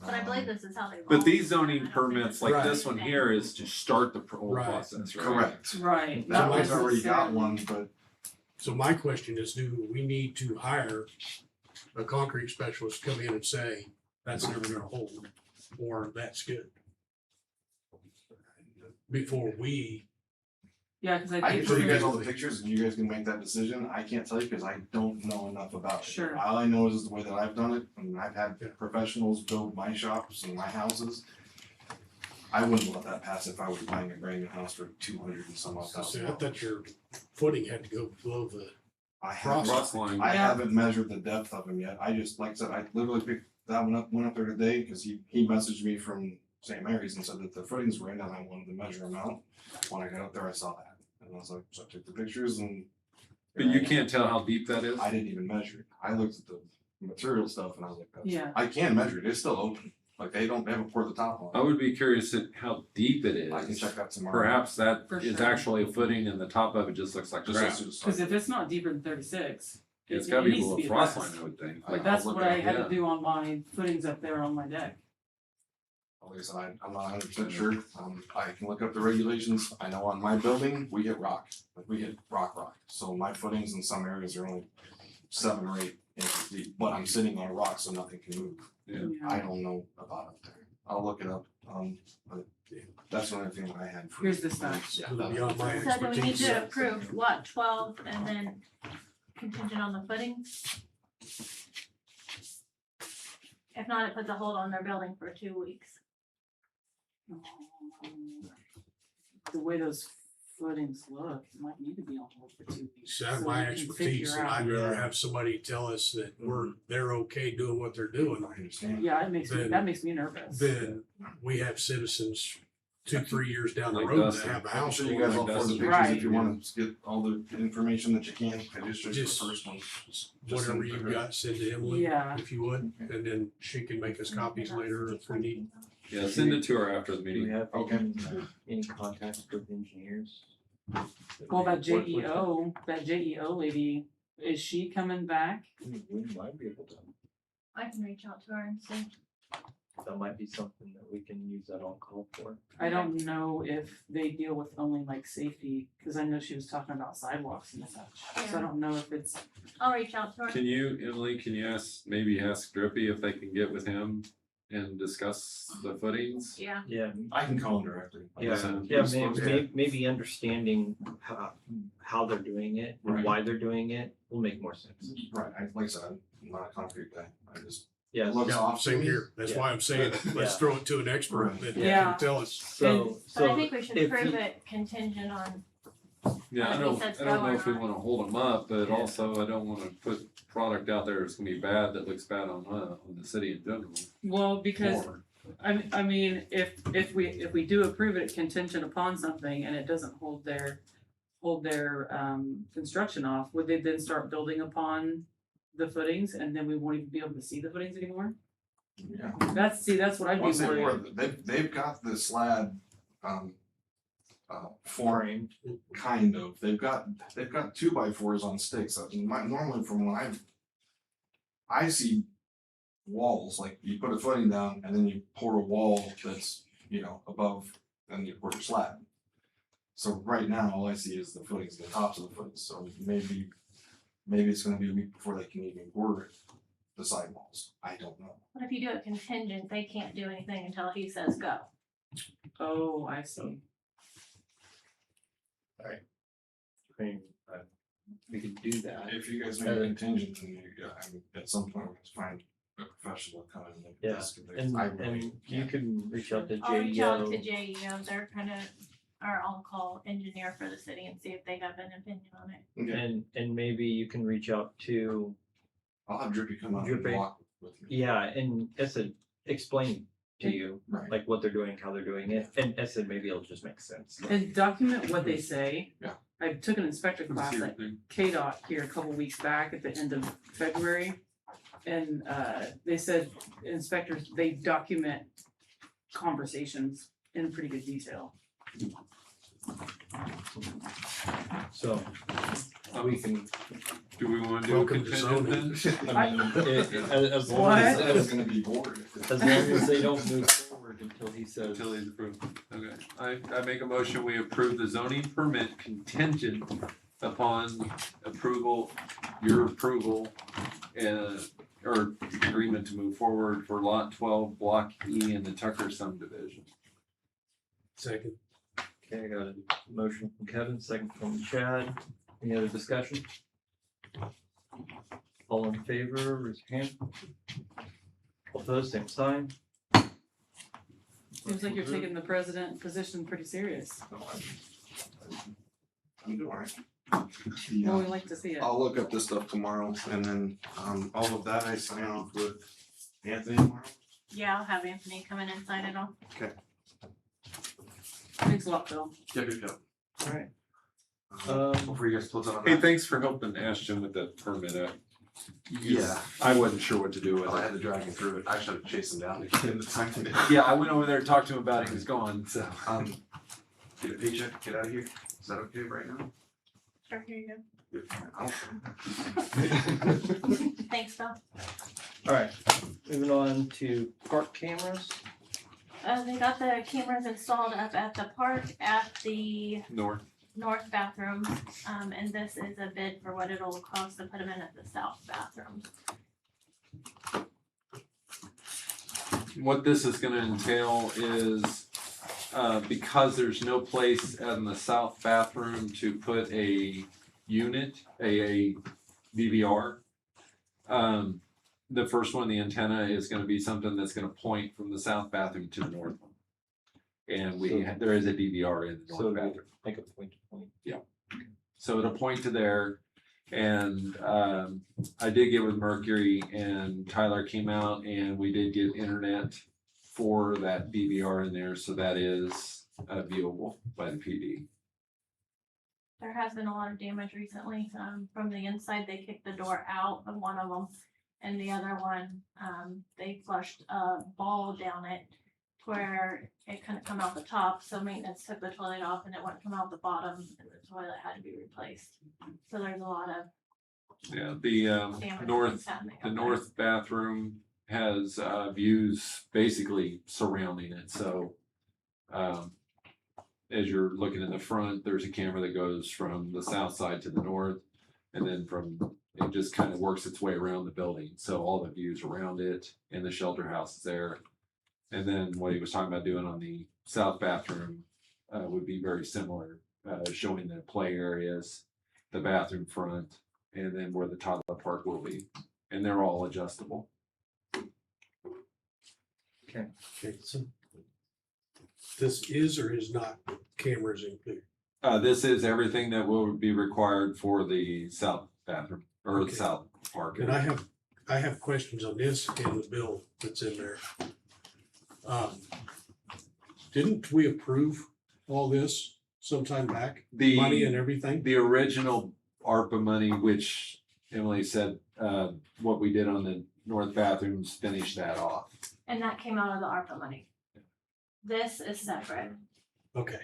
But I believe this is how they roll. But these I don't zoning think permits, it's like this one anything. here, is to start the whole Right. process, right? Correct. Right. That not one's already got necessarily- one, but So my question is, do we need to hire a concrete specialist to come in and say, that's never gonna hold, or that's good? Before we, Yeah, cause I I think. can show you we're guys gonna- all the pictures and you guys can make that decision. I can't tell you because I don't know enough about it. Sure. All I know is the way that I've done it, and I've had Yeah. professionals build my shops and my houses. I wouldn't let that pass if I was buying a brand new house for 200 and some odd see, I thousand. thought your footing had to go below the, I haven't, Frost line. I Yeah. haven't measured the depth of them yet. I just, like I said, I literally picked that one up, went up there today because he messaged me from St. Mary's and said that the footings were in and I wanted to measure them out. When I got up there, I saw that. And I was like, so I took the pictures and. But you can't tell how deep that is? I didn't even measure it. I looked at the material stuff and I was like, that's, Yeah. I can measure it. It's still open. Like they haven't poured the top on I it. would be curious at how deep it I can is. check that tomorrow. Perhaps that For is sure. actually a footing and the top of it just looks like Just crap. as soon as- Cause if it's not deeper than 36, It's it gotta be needs to below be frost addressed. line, I would think. Like I'll that's look what at I it, had yeah. to do on my footings up there on my deck. Like I said, I'm not 100% sure. I can look up the regulations. I know on my building, we hit rock. Like we hit rock. So my footings in some areas are only 7 or 8 inches deep, but I'm sitting on a rock so nothing can move. Yeah. I don't know about it there. I'll look it up. But that's the only thing that I had for. Here's the stuff. Yeah, beyond that- my So do we need expertise. to approve what, 12 and then contingent on the footings? If not, it puts a hold on their building for 2 weeks. The way those footings look, it might need to be on hold for 2 weeks. See, that's so my we can expertise, figure and out- I'd rather have somebody tell us that they're okay doing what they're doing, I understand. Yeah, it makes me, Then- that makes me nervous. than we have citizens 2-3 years down the Like road Dustin. that have a I can house. show you going guys like all four of the Dustin. pictures Right. if you wanna get all the information that you can. I just showed you the Just- first one. Whatever you've got, send to Emily, Yeah. if you would, and then she can make us copies later if we need. Yeah, send it to her after the Do we meeting. have Okay. any contact with engineers? Well, that Work with them? JEO lady, is she coming back? We might be able to, I can reach out to her and see. that might be something that we can use that on call for. I don't know if they deal with only like safety, cause I know she was talking about sidewalks and such. So Yeah. I don't know if it's, I'll reach out to her. Can you, Emily, can you maybe ask Drippy if they can get with him and discuss the footings? Yeah, Yeah, I can call him directly. Like I yeah, said, yeah, he's supposed to- maybe understanding how they're doing it, and Right. why they're doing it, will make more sense. Right, like I said, I'm not a concrete guy. I just Yeah, looks Yeah, off to same me. here, that's why I'm saying, let's Yeah. throw it to an expert that Yeah. can tell us. so, but I think we should if prove he- it contingent on, Yeah, I Like he don't, said, I don't know go if we or wanna hold them up, but Yeah. also I don't wanna put product out there that's gonna be bad that looks bad on the city in general. well, because More. I mean, if we do approve it contingent upon something and it doesn't hold their construction off, would they then start building upon the footings and then we won't even be able to see the footings anymore? Yeah. That's what I'd be Once they pour worried. it, they've got the slab, framed, kind of. They've got 2x4s on sticks. Normally from when I see walls, like you put a footing down and then you pour a wall that's, above and you pour your slab. So right now, all I see is the footings, the tops of the footings, so maybe maybe it's gonna be a week before they can even order the sidewalls. I don't know. But if you do it contingent, they can't do anything until he says go. Oh, I see. I mean, we could do that. If you guys make a contingent, then I mean, at some point, we have to find a professional to come in and look Yeah, at this. 'cause And, I really and you can't. can reach out to I'll reach out to JEO. JEO, they're kind of our on-call engineer for the city and see if they have an opinion on it. Okay, And maybe you can reach out to, I'll have Drippy come out and Drippy. walk with me. yeah, and as I said, explain to you, Right. like what they're doing, how they're doing it, and as I said, maybe it'll just make sense. And document what they say. Yeah. I took an inspector class at KDOT here a couple weeks back at the end of February. And they said inspectors, they document conversations in pretty good detail. So, we can, Do we wanna do a Welcome to contingent then? I mean, as long What? as, I was gonna be bored. as long as they don't move forward until he says. Until he's approved. Okay, I make a motion, we approve the zoning permit contingent upon approval, your approval, or agreement to move forward for lot 12, block E in the Tucker subdivision. Second. Okay, I got a motion from Kevin, second from Chad. Any other discussion? All in favor, raise your hand. All opposed, same sign. Seems like you're taking the president position pretty serious. I'm doing alright. Well, we like to see it. I'll look up this stuff tomorrow and then, all of that I sign off with Anthony tomorrow. Yeah, I'll have Anthony come in and sign it all. Thanks a lot, Phil. Yeah, good job. Alright. Before you guys close out on Hey, that. thanks for helping Ashton with that permit up. Yeah. I wasn't sure what to do with I it. had to drag him through it. I should have chased him down to get him to sign it. Yeah, I went over there and talked to him about it, he was gone, so. Get a paycheck, get out of here. Is that okay right now? Sure, here you Good. go. Thanks, Phil. Alright, moving on to park cameras. They got the cameras installed up at the park at the North. north bathroom. And this is a bid for what it'll cost to put them in at the south bathroom. What this is gonna entail is, because there's no place in the south bathroom to put a unit, a DVR. The first one, the antenna, is gonna be something that's gonna point from the south bathroom to the north one. And there is a DVR in the So north bathroom. make a point to point. So it'll point to there. And I did get with Mercury and Tyler came out and we did get internet for that DVR in there. So that is viewable by the PD. There has been a lot of damage recently. From the inside, they kicked the door out of one of them. And the other one, they flushed a ball down it where it couldn't come out the top. So maintenance took the toilet off and it wouldn't come out the bottom and the toilet had to be replaced. So there's a lot of Yeah, the damage. north, that's happening the up there. north bathroom has views basically surrounding it. So as you're looking in the front, there's a camera that goes from the south side to the north. And then it just kind of works its way around the building. So all the views around it and the shelter house is there. And then what he was talking about doing on the south bathroom would be very similar, showing the play areas, the bathroom front, and then where the toddler park will be. And they're all adjustable. Okay, so this is or is not cameras included? This is everything that will be required for the south bathroom or the Okay. south park. And I have questions on this and the bill that's in there. Didn't we approve all this sometime back? Money and everything? The original ARPA money, which Emily said, what we did on the north bathrooms, finished that off. And that came out of the ARPA money. This is separate. Okay,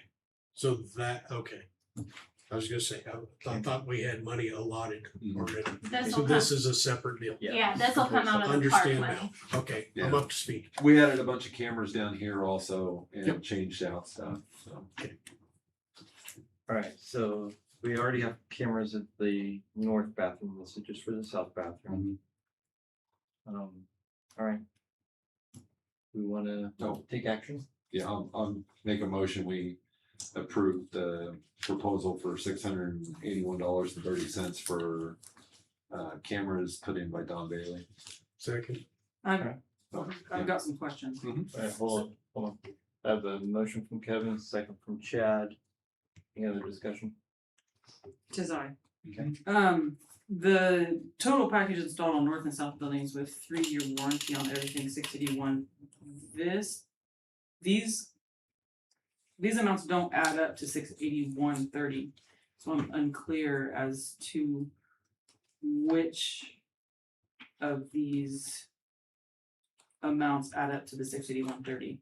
so that, okay. I was gonna say, I thought we had money allotted already. This So will this come, is a separate deal. yeah, this will come out of the park Understand money. now. Okay, I'm Yeah. up to speed. We added a bunch of cameras down here also and Yep. changed out stuff, so. Alright, so We already have cameras at the north bathroom, this is just for the south bathroom. All right. We wanna No. take action? Yeah, I'll make a motion, we approve the proposal for $681.30 for cameras put in by Don Bailey. Second. I've Oh, I've got some questions. All right, hold on. I have a motion from Kevin, second from Chad. Any other discussion? Tis I. Okay. The total package installed on north and south buildings with 3-year warranty on everything, 681. These amounts don't add up to 681.30. So I'm unclear as to which of these amounts add up to the 681.30.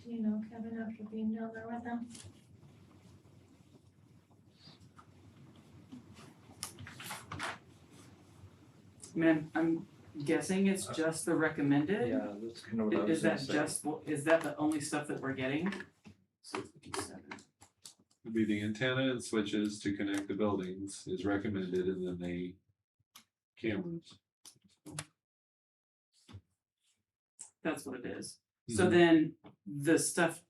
Do you know Kevin after being down there with them? Man, I'm guessing it's just the recommended. Yeah, that's kind of what I was Is gonna that say. just, is that the only stuff that we're getting? 657. Would be the antenna and switches to connect the buildings is recommended, and then the cameras. That's what it is. So then the stuff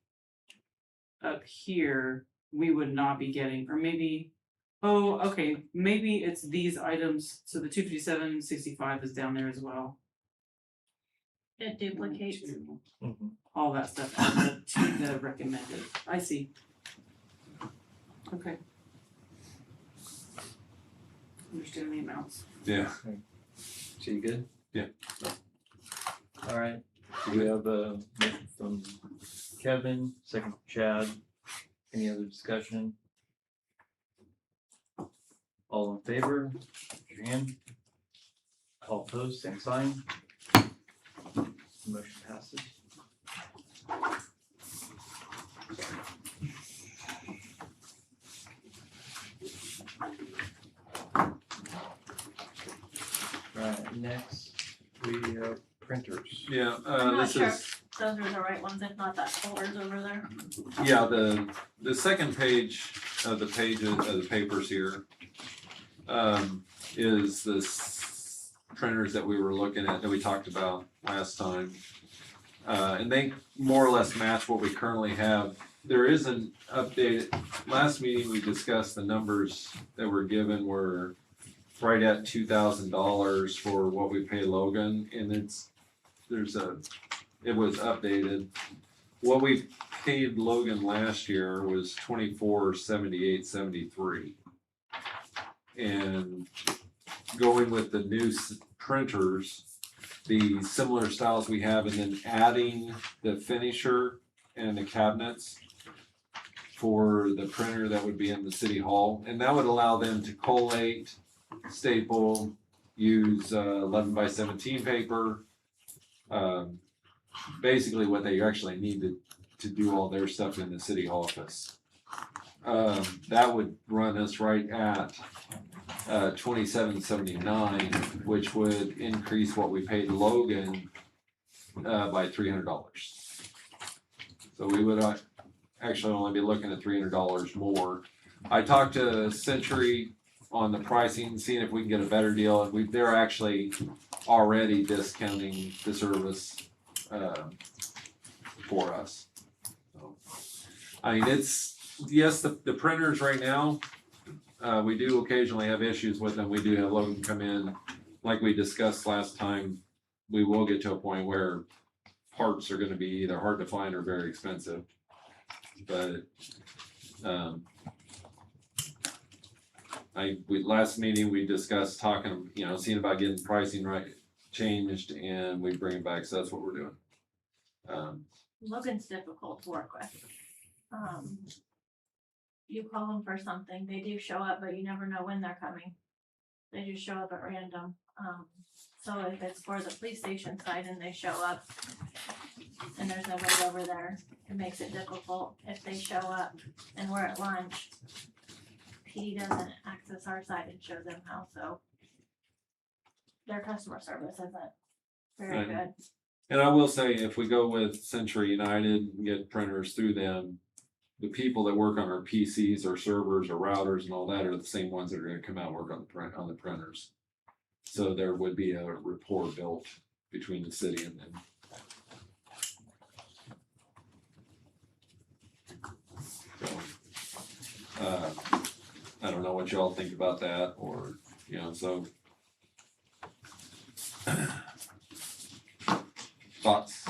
up here, we would not be getting, or maybe, oh, okay, maybe it's these items. So the 257.65 is down there as well. It duplicates. Mhm. All that stuff adds up to the recommended. I see. Okay. Understand the amounts. Yeah. So you good? Yeah. All right, we have a motion from Kevin, second from Chad. Any other discussion? All in favor, raise your hand. All opposed, same sign. Motion passes. Right, next, we have printers. Yeah, I'm not this sure. is, Those are the right ones, if not that folder's over there. yeah, the second page of the pages of the papers here is this printers that we were looking at, that we talked about last time. And they more or less match what we currently have. There is an update. Last meeting, we discussed the numbers that were given were right at $2,000 for what we pay Logan, and it was updated. What we paid Logan last year was $2478.73. And going with the new printers, the similar styles we have, and then adding the finisher and the cabinets for the printer that would be in the city hall, and that would allow them to collate, staple, use 11x17 paper, basically what they actually need to do all their stuff in the city office. That would run us right at $27.79, which would increase what we paid Logan by $300. So we would actually only be looking at $300 more. I talked to Century on the pricing, seeing if we can get a better deal, and they're actually already discounting the service for us. So, I mean, yes, the printers right now, we do occasionally have issues with them. We do have Logan come in, like we discussed last time. We will get to a point where parts are gonna be either hard to find or very expensive. But, last meeting, we discussed talking, seeing about getting pricing changed, and we bring it back, so that's what we're doing. Logan's difficult to work with. You call them for something, they do show up, but you never know when they're coming. They just show up at random. So if it's for the police station side and they show up and there's nobody over there, it makes it difficult. If they show up and we're at lunch, PD doesn't access our side and show them how, so their customer service isn't very Right. good. And I will say, if we go with Century United and get printers through them, the people that work on our PCs or servers or routers and all that are the same ones that are gonna come out and work on the printers. So there would be a rapport built between the city and them. So, I don't know what y'all think about that, or, you know, so. Thoughts?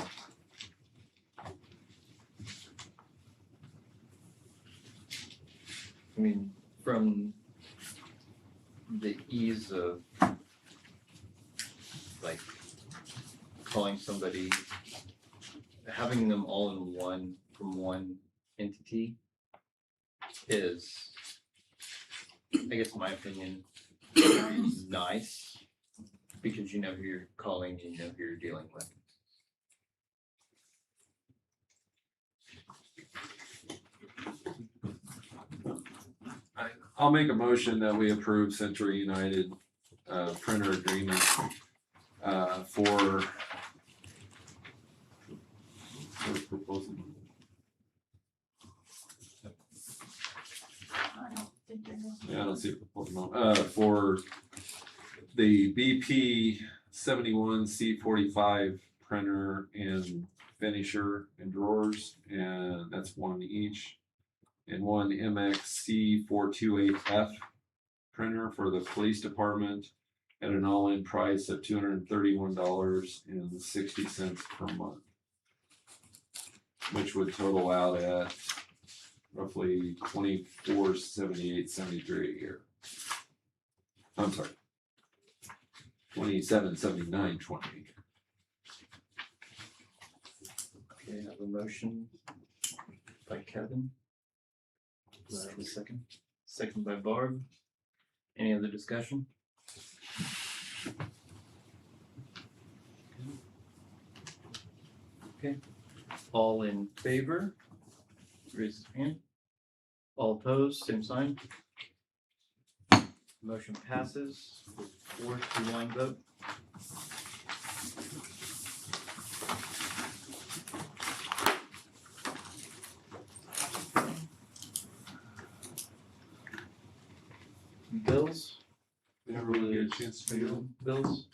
I mean, from the ease of like calling somebody, having them all in one from one entity is, I guess in my opinion, nice, because you know who you're calling, you know who you're dealing with. I'll make a motion that we approve Century United printer agreement for proposal. I don't think there is. Yeah, I don't see a proposal. For the BP 71 C45 printer and finisher and drawers, and that's one each. And one MX C428F printer for the police department at an all-in price of $231.60 per month, which would total out at roughly $2478.73 a year. I'm sorry, $2779.20. Okay, I have a motion by Kevin. Do I have a second? Second by Barb. Any other discussion? Okay, all in favor? Raise your hand. All opposed, same sign. Motion passes with 4-1 vote. Bills? Did everyone get a chance to figure out? Bills?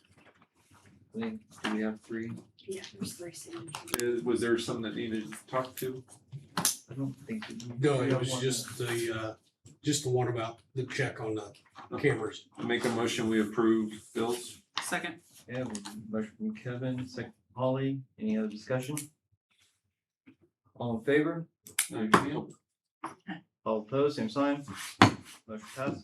I think, do we have 3? Yeah, there's 3 signatures. Was there some that needed talked to? I don't think. we do. No, We it have was one. just the one about the check on the cameras. I make a motion, we approve bills. Second. Yeah, motion from Kevin, second from Holly. Any other discussion? All in favor? All opposed, same sign. Motion passes.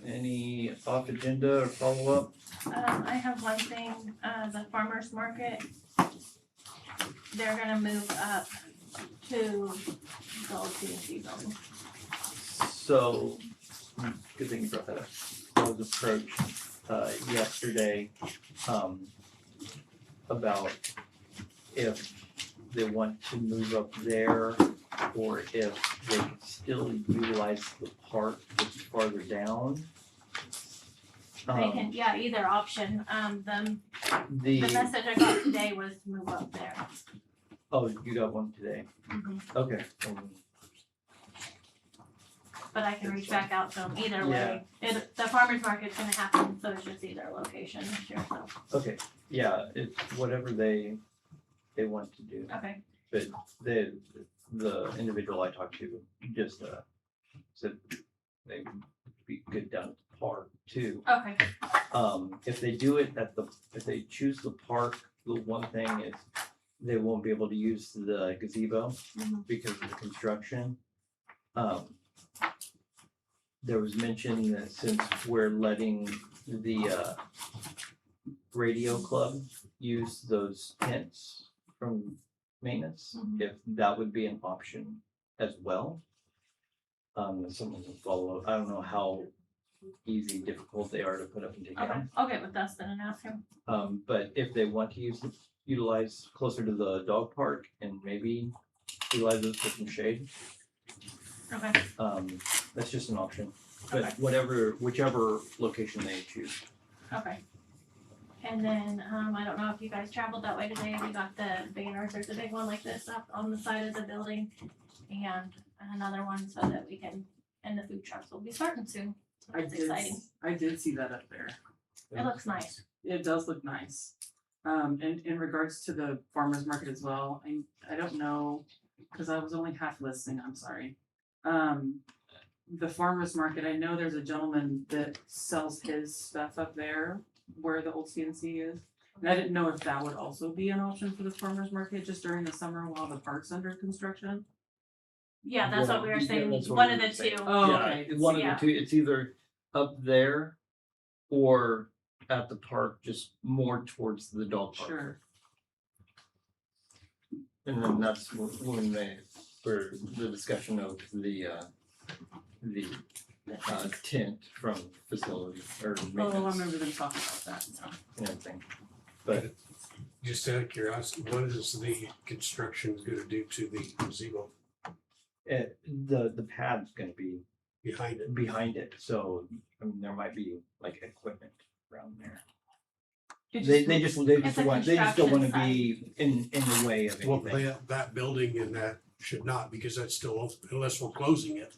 Any off agenda or follow-up? I have one thing, the farmer's market. They're gonna move up to the old CNC building. So, good thing you brought that up. I was approached, yesterday, about if they want to move up there or if they can still utilize the park that's farther down. They can, yeah, either option, the The, message I got today was to move up there. oh, you got one today? Okay. But I can reach back out to them either way. The farmer's market's gonna happen, so it's just either location this year, so, Okay, yeah, it's whatever they want to do. okay, But the individual I talked to just said they would be good down at the park too. okay, If they do it if they choose the park, the one thing is they won't be able to use the gazebo Mhm. because of the construction. There was mention that since we're letting the radio club use those tents from maintenance, Mhm. if that would be an option as well. Someone can follow up. I don't know how easy, difficult they are to put up and take okay, down. I'll get with Dustin and ask him. But if they want to utilize closer to the dog park and maybe utilize it for some shade, Okay, that's just an option. Okay. But whichever location they choose. okay, And then, I don't know if you guys traveled that way today, we got the banners, there's a big one like this up on the side of the building. And another one so that we can, and the food trucks will be starting soon, so it's exciting. I did see that up there. It looks nice. It does look nice. And in regards to the farmer's market as well, I don't know, cause I was only half listening, I'm sorry. The farmer's market, I know there's a gentleman that sells his stuff up there where the old CNC is. And I didn't know if that would also be an option for the farmer's market just during the summer while the park's under construction. Yeah, that's what we were Yeah, saying, that's what one we of the were saying. two. Oh, Yeah, okay. one of Yeah. the two, it's either up there or at the park, just more towards the dog park. Sure. And then that's when they, for the discussion of the tent from facility or Oh, I maintenance remember them talking about that, so. and everything. But Just out of curiosity, what is the construction gonna do to the gazebo the pad's gonna be behind it? behind it, so I mean, there might be like equipment around there. It They just don't wanna construction be in the way of Well, anything. that building and that should not, because that's still open unless we're closing it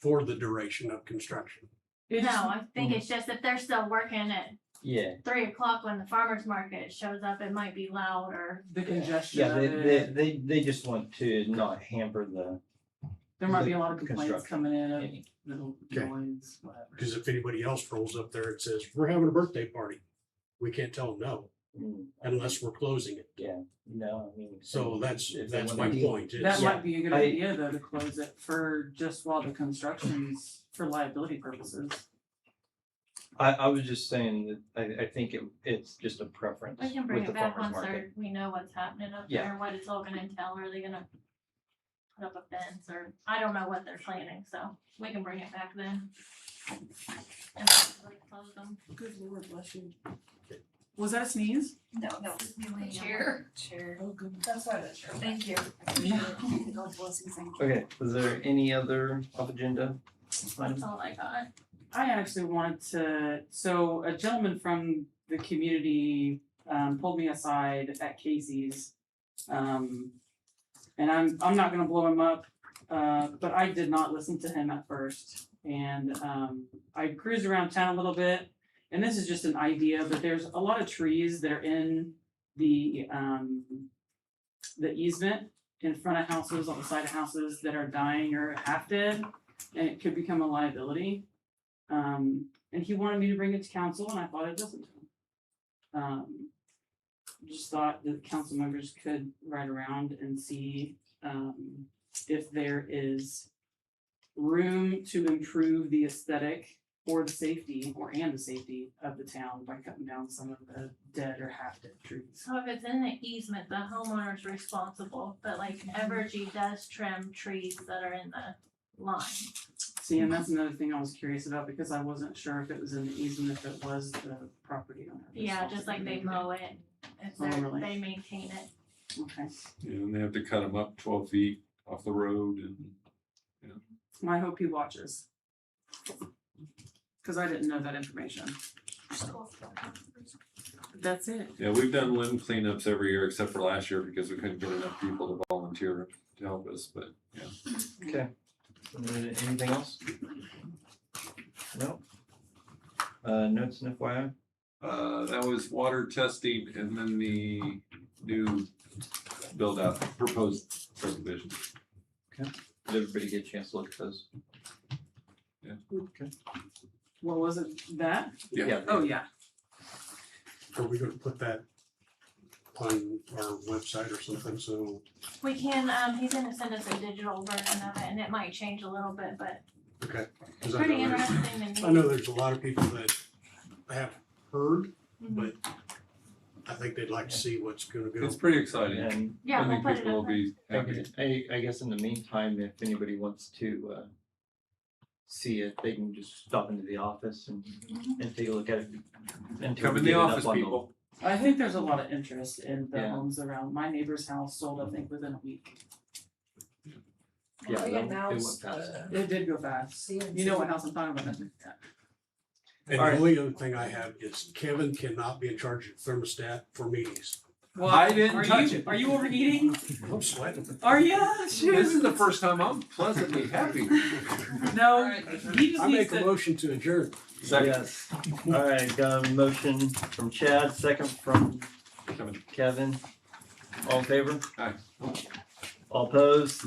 for the duration of construction. it No, just- I think it's just if they're still working at Yeah, 3 o'clock when the farmer's market shows up, it might be loud or. The congestion yeah, of it. they just want to not hamper the. There might be a lot of the complaints construction. coming in of Any- little Okay. noise, whatever. Because if anybody else rolls up there and says, we're having a birthday party, we can't tell them no unless we're closing it. Yeah, no, I mean. So that's if they my wanna deal- point. is- That Yeah, might be a good I- idea though, to close it for just while the construction's for liability purposes. I was just saying that I think it's just a preference We can bring with the it back farmer's once market. we know what's happening up Yeah. there, what it's all gonna entail, are they gonna put up a fence or, I don't know what they're planning, so we can bring it back then. And like close them. Good lord, bless you. Was that a sneeze? No, it's me laying Chair. Chair. Oh, goodness. That's why the chair. Thank you. Yeah. God's blessings, thank you. Okay, is there any other off agenda That's items? all I got. I actually wanted to, so a gentleman from the community pulled me aside at Casey's. And I'm not gonna blow him up, but I did not listen to him at first. And I cruised around town a little bit, and this is just an idea, but there's a lot of trees that are in the easement in front of houses, on the side of houses that are dying or half dead, and it could become a liability. And he wanted me to bring it to council, and I thought I'd listen to him. Just thought that council members could ride around and see, if there is room to improve the aesthetic or the safety, and the safety of the town by cutting down some of the dead or half dead trees. So if it's in the easement, the homeowner's responsible, but like Evergy does trim trees that are in the line. See, and that's another thing I was curious about, because I wasn't sure if it was in the easement, if it was the property owner. Yeah, just like they mow it, if Oh, they're, really? they maintain it. Okay, Yeah, and they have to cut them up 12 feet off the road and well, I hope he watches. Cause I didn't know that information. That's it. yeah, we've done limb cleanups every year except for last year because we couldn't get enough people to volunteer to help us, but yeah. Okay. Anything else? No? Notes and FYI? That was water testing and then the new build out proposed subdivision. Did everybody get a chance to look at those? What was it, that? Yeah. Oh, yeah. Are we gonna put that on our website or something, so, We can, he's gonna send us a digital version of it and it might change a little bit, but okay? 'Cause I pretty know there's- interesting to me. I know there's a lot of people that have heard, Mhm. but I think they'd like to see what's gonna go. It's pretty exciting. And Yeah, I we'll think put it people will up. be happy. I guess in the meantime, if anybody wants to see it, they can just stop into the office and take a look at it. until Come we in get the it up office, on the- people. I think there's a lot of interest in the Yeah. homes around. My neighbor's house sold, I think, within a week. Yeah, They it went announced, fast. It did go fast. You know what house I'm talking about, doesn't it? Yeah. And the Alright. only other thing I have is Kevin cannot be in charge of thermostat for meetings. I didn't touch it. Are you overheating? I'm sweating. Are ya? This is the first time I'm pleasantly happy. No, Alright. he just I needs make a to, motion to adjourn. Yes. Alright, got a motion from Chad, second from Kevin. Kevin. All in favor? Aye. All opposed?